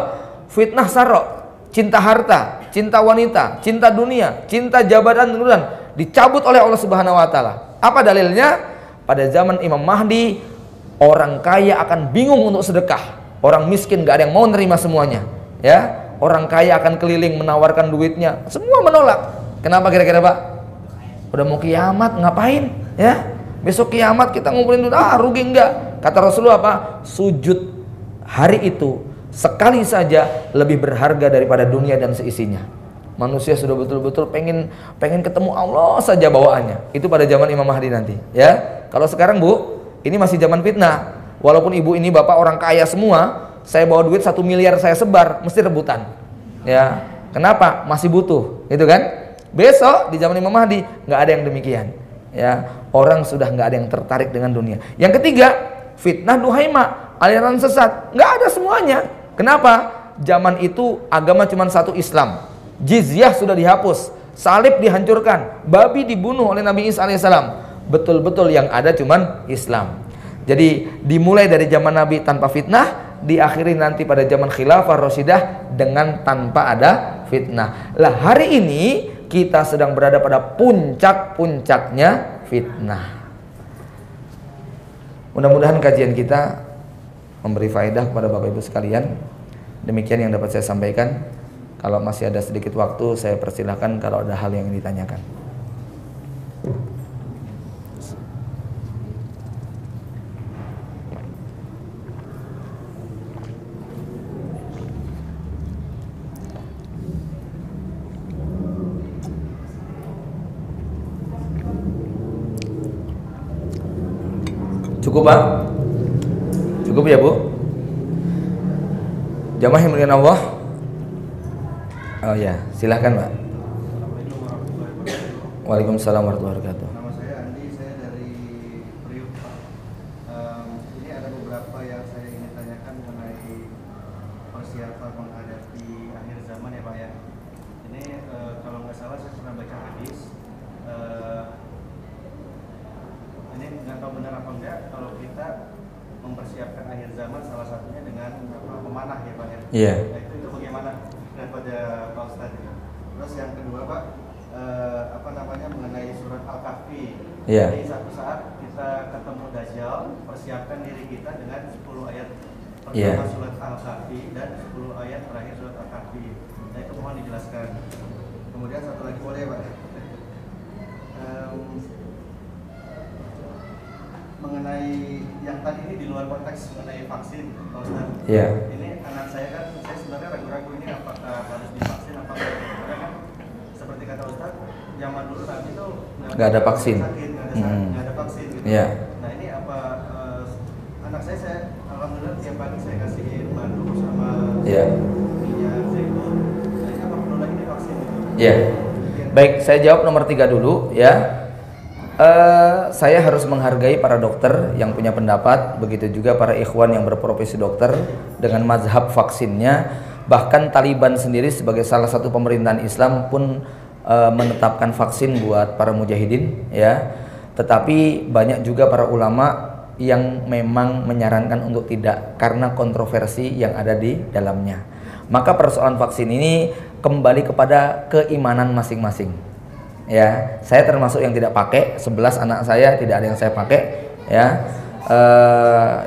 fitnah sarok, cinta harta, cinta wanita, cinta dunia, cinta jabatan, dicabut oleh Allah Subhanahu wa taala. Apa dalilnya? Pada zaman Imam Mahdi, orang kaya akan bingung untuk sedekah. Orang miskin gak ada yang mau nerima semuanya, ya. Orang kaya akan keliling menawarkan duitnya, semua menolak. Kenapa kira-kira, Pak? Udah mau kiamat ngapain, ya? Besok kiamat kita ngumpulin duit, rugi enggak? Kata Rasulullah apa? Sujud hari itu sekali saja lebih berharga daripada dunia dan seisinya. Manusia sudah betul-betul pengen ketemu Allah saja bawaannya. Itu pada zaman Imam Mahdi nanti, ya. Kalau sekarang, Bu, ini masih zaman fitnah. Walaupun ibu ini bapak orang kaya semua, saya bawa duit 1 miliar saya sebar, mesti rebutan, ya. Kenapa? Masih butuh, gitu kan? Besok di zaman Imam Mahdi nggak ada yang demikian, ya. Orang sudah nggak ada yang tertarik dengan dunia. Yang ketiga, fitnah duhaima, aliran sesat, nggak ada semuanya. Kenapa? Zaman itu agama cuma satu, Islam. Jizyah sudah dihapus, salib dihancurkan, babi dibunuh oleh Nabi Isa alaihissalam. Betul-betul yang ada cuman Islam. Jadi dimulai dari zaman Nabi tanpa fitnah, diakhiri nanti pada zaman Khilafah Rasyidah dengan tanpa ada fitnah. Lah hari ini kita sedang berada pada puncak-puncaknya fitnah. Mudah-mudahan kajian kita memberi faedah kepada Bapak Ibu sekalian. Demikian yang dapat saya sampaikan. Kalau masih ada sedikit waktu, saya persilahkan kalau ada hal yang ditanyakan. Cukup, Pak? Cukup ya, Bu? Jamaah yang muliakan Allah. Oh ya, silahkan, Pak. Waalaikumsalam warahmatullahi wabarakatuh. Nama saya Andi, saya dari Priuk, Pak. Ini ada beberapa yang saya ingin tanyakan mengenai persiapan menghadapi akhir zaman ya, Pak, ya. Ini kalau nggak salah saya pernah baca hadis. Ini nggak tahu benar apa enggak, kalau kita mempersiapkan akhir zaman salah satunya dengan memanah ya, Pak, ya. Iya. Nah, itu bagaimana daripada Pak Ustadz itu. Terus yang kedua, Pak, mengenai surat Al-Kahfi. Iya. Jadi satu saat kita ketemu Dajjal, persiapkan diri kita dengan 10 ayat pertama surat Al-Kahfi dan 10 ayat terakhir surat Al-Kahfi. Nah, itu mohon dijelaskan. Kemudian satu lagi boleh, Pak. Mengenai yang tadi ini di luar konteks mengenai vaksin, Pak Ustaz. Iya. Ini anak saya kan, saya sebenarnya ragu-ragu ini apakah harus divaksin apa enggak. Karena kan seperti kata Ustaz, zaman dulu Nabi itu nggak ada vaksin. Nggak ada vaksin gitu. Iya. Nah, ini apa anak saya alhamdulillah tiap pagi saya kasih madu sama minyak zaitun. Nah, ini apa perlu lagi divaksin gitu? Iya. Baik, saya jawab nomor 3 dulu ya. Saya harus menghargai para dokter yang punya pendapat, begitu juga para ikhwan yang berprofesi dokter dengan mazhab vaksinnya. Bahkan Taliban sendiri sebagai salah satu pemerintahan Islam pun menetapkan vaksin buat para mujahidin ya. Tetapi banyak juga para ulama yang memang menyarankan untuk tidak karena kontroversi yang ada di dalamnya. Maka persoalan vaksin ini kembali kepada keimanan masing-masing. Ya, saya termasuk yang tidak pakai. 11 anak saya tidak ada yang saya pakai. Ya,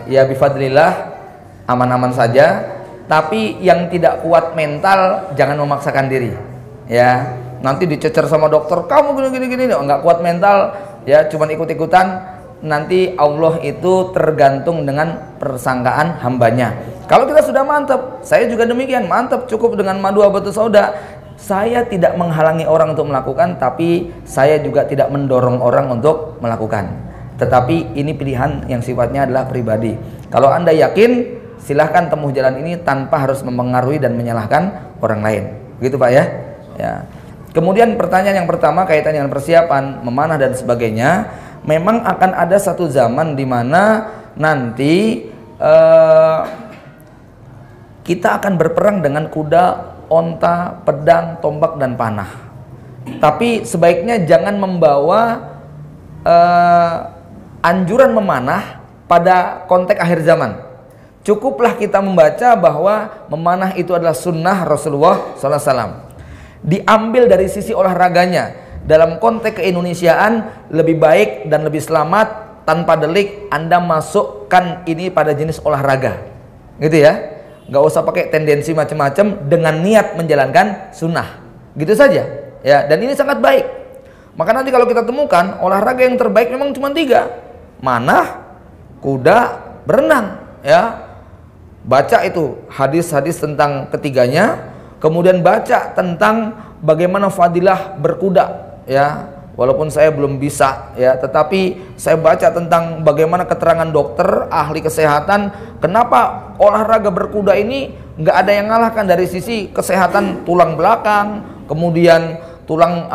ya bifadlillah aman-aman saja. Tapi yang tidak kuat mental jangan memaksakan diri. Ya, nanti dicecer sama dokter, kamu gini-gini, nggak kuat mental. Ya, cuman ikut-ikutan. Nanti Allah itu tergantung dengan persangkaan hambanya. Kalau kita sudah mantap, saya juga demikian mantap, cukup dengan madu habatus sauda. Saya tidak menghalangi orang untuk melakukan, tapi saya juga tidak mendorong orang untuk melakukan. Tetapi ini pilihan yang sifatnya adalah pribadi. Kalau Anda yakin, silahkan tempuh jalan ini tanpa harus mempengaruhi dan menyalahkan orang lain. Begitu Pak ya? Ya. Kemudian pertanyaan yang pertama kaitan dengan persiapan, memanah dan sebagainya. Memang akan ada satu zaman di mana nanti kita akan berperang dengan kuda, onta, pedang, tombak dan panah. Tapi sebaiknya jangan membawa anjuran memanah pada konteks akhir zaman. Cukuplah kita membaca bahwa memanah itu adalah sunnah Rasulullah SAW. Diambil dari sisi olahraganya, dalam konteks keindonesiaan lebih baik dan lebih selamat tanpa delik Anda masukkan ini pada jenis olahraga, gitu ya. Nggak usah pakai tendensi macam-macam dengan niat menjalankan sunnah, gitu saja ya. Dan ini sangat baik. Maka nanti kalau kita temukan olahraga yang terbaik memang cuma 3: manah, kuda, berenang ya. Baca itu hadis-hadis tentang ketiganya, kemudian baca tentang bagaimana fadilah berkuda ya. Walaupun saya belum bisa ya, tetapi saya baca tentang bagaimana keterangan dokter, ahli kesehatan, kenapa olahraga berkuda ini nggak ada yang ngalahkan dari sisi kesehatan tulang belakang, kemudian tulang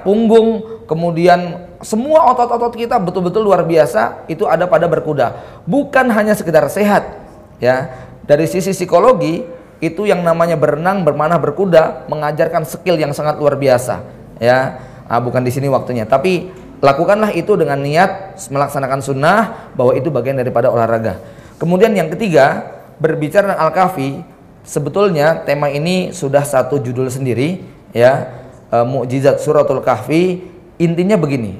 punggung, kemudian semua otot-otot kita betul-betul luar biasa itu ada pada berkuda. Bukan hanya sekedar sehat ya, dari sisi psikologi itu yang namanya berenang, bermanah, berkuda mengajarkan skill yang sangat luar biasa ya. Bukan di sini waktunya, tapi lakukanlah itu dengan niat melaksanakan sunnah, bahwa itu bagian daripada olahraga. Kemudian yang ketiga, berbicara tentang Al-Kahfi, sebetulnya tema ini sudah satu judul sendiri ya, mukjizat suratul Kahfi. Intinya begini,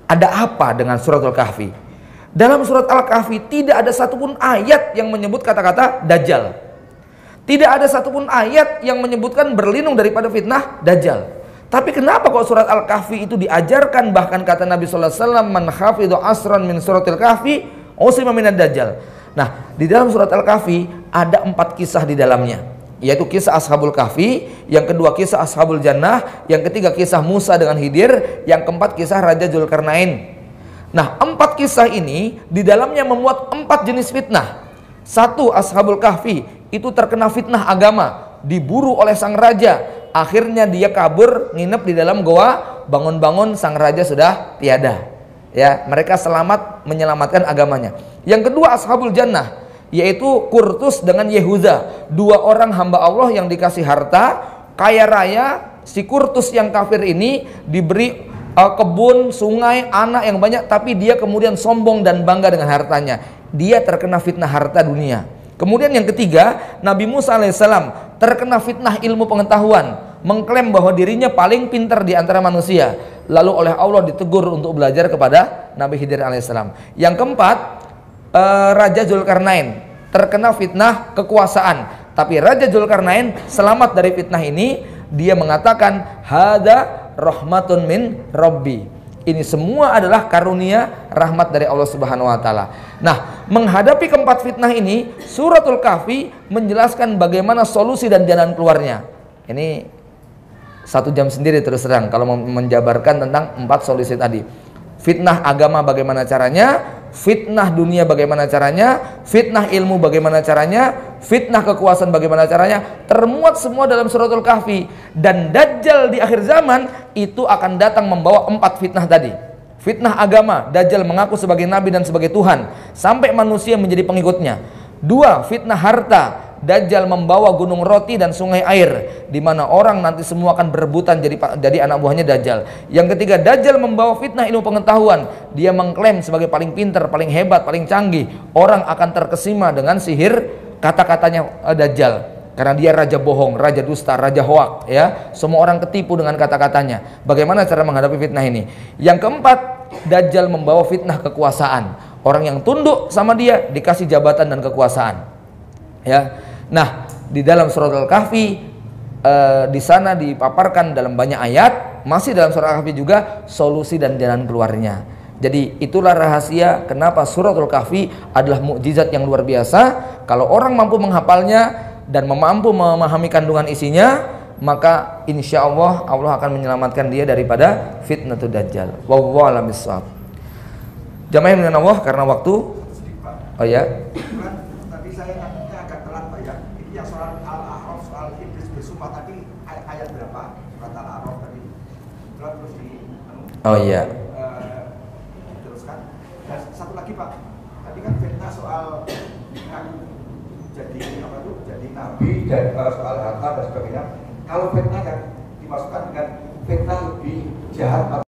ada apa dengan suratul Kahfi? Dalam surat Al-Kahfi tidak ada satupun ayat yang menyebut kata-kata Dajjal. Tidak ada satupun ayat yang menyebutkan berlindung daripada fitnah Dajjal. Tapi kenapa kok surat Al-Kahfi itu diajarkan? Bahkan kata Nabi SAW, man hafidhu asran min suratil kahfi usima minad Dajjal. Nah, di dalam surat Al-Kahfi ada 4 kisah di dalamnya, yaitu kisah Ashabul Kahfi, yang kedua kisah Ashabul Jannah, yang ketiga kisah Musa dengan Khidir, yang keempat kisah Raja Dzulkarnain. Nah, 4 kisah ini di dalamnya memuat 4 jenis fitnah. 1, Ashabul Kahfi itu terkena fitnah agama, diburu oleh sang raja. Akhirnya dia kabur, nginep di dalam goa, bangun-bangun sang raja sudah tiada. Ya, mereka selamat menyelamatkan agamanya. Yang kedua Ashabul Jannah, yaitu Kurtus dengan Yehuza, 2 orang hamba Allah yang dikasih harta, kaya raya. Si Kurtus yang kafir ini diberi kebun, sungai, anak yang banyak, tapi dia kemudian sombong dan bangga dengan hartanya. Dia terkena fitnah harta dunia. Kemudian yang ketiga, Nabi Musa alaihissalam terkena fitnah ilmu pengetahuan, mengklaim bahwa dirinya paling pintar di antara manusia. Lalu oleh Allah ditegur untuk belajar kepada Nabi Khidir alaihissalam. Yang keempat, Raja Dzulkarnain terkena fitnah kekuasaan, tapi Raja Dzulkarnain selamat dari fitnah ini. Dia mengatakan, hada rahmatun min Rabbi. Ini semua adalah karunia rahmat dari Allah Subhanahu wa taala. Nah, menghadapi keempat fitnah ini, suratul Kahfi menjelaskan bagaimana solusi dan jalan keluarnya. Ini 1 jam sendiri terus terang kalau menjabarkan tentang 4 solusi tadi. Fitnah agama bagaimana caranya, fitnah dunia bagaimana caranya, fitnah ilmu bagaimana caranya, fitnah kekuasaan bagaimana caranya, termuat semua dalam suratul Kahfi. Dan Dajjal di akhir zaman itu akan datang membawa 4 fitnah tadi. Fitnah agama, Dajjal mengaku sebagai nabi dan sebagai Tuhan sampai manusia menjadi pengikutnya. 2, fitnah harta, Dajjal membawa gunung roti dan sungai air, di mana orang nanti semua akan berebutan jadi anak buahnya Dajjal. Yang ketiga, Dajjal membawa fitnah ilmu pengetahuan. Dia mengklaim sebagai paling pintar, paling hebat, paling canggih. Orang akan terkesima dengan sihir kata-katanya Dajjal, karena dia raja bohong, raja dusta, raja hoak ya. Semua orang ketipu dengan kata-katanya. Bagaimana cara menghadapi fitnah ini? Yang keempat, Dajjal membawa fitnah kekuasaan. Orang yang tunduk sama dia dikasih jabatan dan kekuasaan ya. Nah, di dalam surat Al-Kahfi di sana dipaparkan dalam banyak ayat, masih dalam surat Al-Kahfi juga solusi dan jalan keluarnya. Jadi itulah rahasia kenapa suratul Kahfi adalah mukjizat yang luar biasa. Kalau orang mampu menghafalnya dan mampu memahami kandungan isinya, maka insya Allah Allah akan menyelamatkan dia daripada fitnatul Dajjal. Wallahu a'lam bishawab. Jamaah dengan Allah karena waktu. Oh ya. Tadi saya nanya agak telat Pak ya. Ini yang soal Al-A'raf, soal iblis bersumpah tadi ayat berapa? Surat Al-A'raf tadi. Terus di Oh iya. teruskan. Dan satu lagi Pak. Tadi kan fitnah soal jadi apa tuh? Jadi nabi dan soal harta dan sebagainya. Kalau fitnah yang dimasukkan dengan fitnah lebih jahat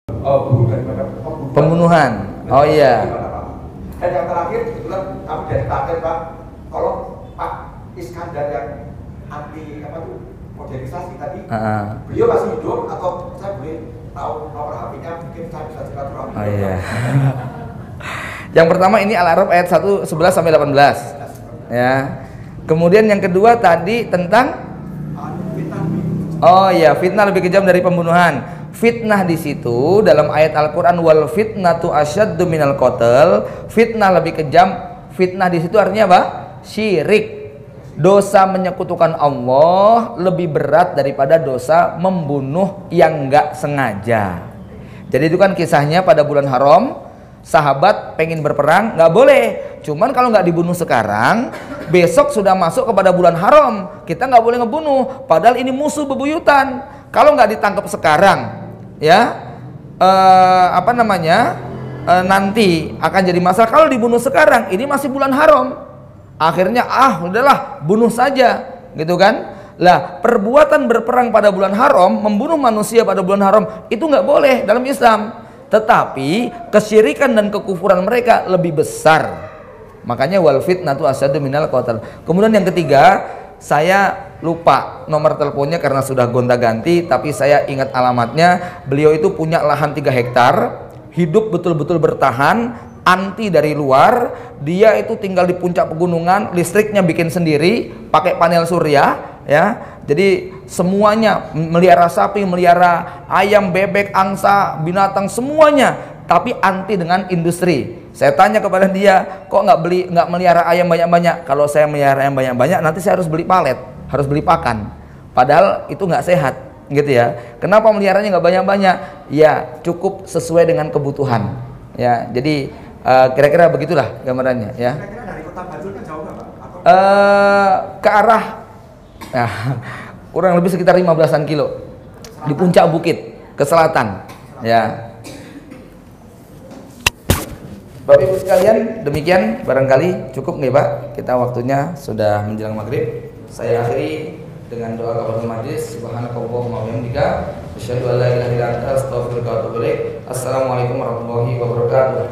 atau daripada Pembunuhan. Oh iya. Dan yang terakhir kebetulan kami dari Klaten Pak, kalau Pak Iskandar yang anti apa tuh modernisasi tadi, beliau masih hidup atau saya boleh tahu nomor HP-nya, mungkin saya bisa silaturahmi. Oh iya. Yang pertama ini Al-A'raf ayat 1 11 sampai 18. Ya. Kemudian yang kedua tadi tentang oh iya, fitnah lebih kejam dari pembunuhan. Fitnah di situ dalam ayat Al-Qur'an wal fitnatu asyaddu minal qatl. Fitnah lebih kejam. Fitnah di situ artinya apa? Syirik. Dosa menyekutukan Allah lebih berat daripada dosa membunuh yang enggak sengaja. Jadi itu kan kisahnya pada bulan haram, sahabat pengen berperang, nggak boleh. Cuman kalau nggak dibunuh sekarang, besok sudah masuk kepada bulan haram, kita nggak boleh ngebunuh. Padahal ini musuh bebuyutan. Kalau nggak ditangkap sekarang, ya nanti akan jadi masalah. Kalau dibunuh sekarang, ini masih bulan haram. Akhirnya udahlah bunuh saja, gitu kan? Lah perbuatan berperang pada bulan haram, membunuh manusia pada bulan haram itu nggak boleh dalam Islam. Tetapi kesyirikan dan kekufuran mereka lebih besar. Makanya wal fitnatu asyaddu minal qatl. Kemudian yang ketiga, saya lupa nomor teleponnya karena sudah gonta-ganti, tapi saya ingat alamatnya. Beliau itu punya lahan 3 hektar, hidup betul-betul bertahan, anti dari luar. Dia itu tinggal di puncak pegunungan, listriknya bikin sendiri, pakai panel surya, ya. Jadi semuanya, melihara sapi, melihara ayam, bebek, angsa, binatang semuanya, tapi anti dengan industri. Saya tanya kepada dia, kok nggak melihara ayam banyak-banyak? Kalau saya melihara ayam banyak-banyak, nanti saya harus beli palet, harus beli pakan. Padahal itu nggak sehat, gitu ya. Kenapa meliharanya nggak banyak-banyak? Ya cukup sesuai dengan kebutuhan. Ya, jadi kira-kira begitulah gambarannya. Ya. Kira-kira dari kota Bantul kan jauh nggak Pak? Atau Ke arah kurang lebih sekitar 15-an kilo di puncak bukit ke selatan. Ya. Bapak Ibu sekalian, demikian barangkali cukup nggih Pak? Kita waktunya sudah menjelang maghrib. Saya akhiri dengan doa kafaratul majlis. Subhanakallahumma wa bihamdika asyhadu an la ilaha illa anta astaghfiruka wa atubu ilaik. Assalamualaikum warahmatullahi wabarakatuh.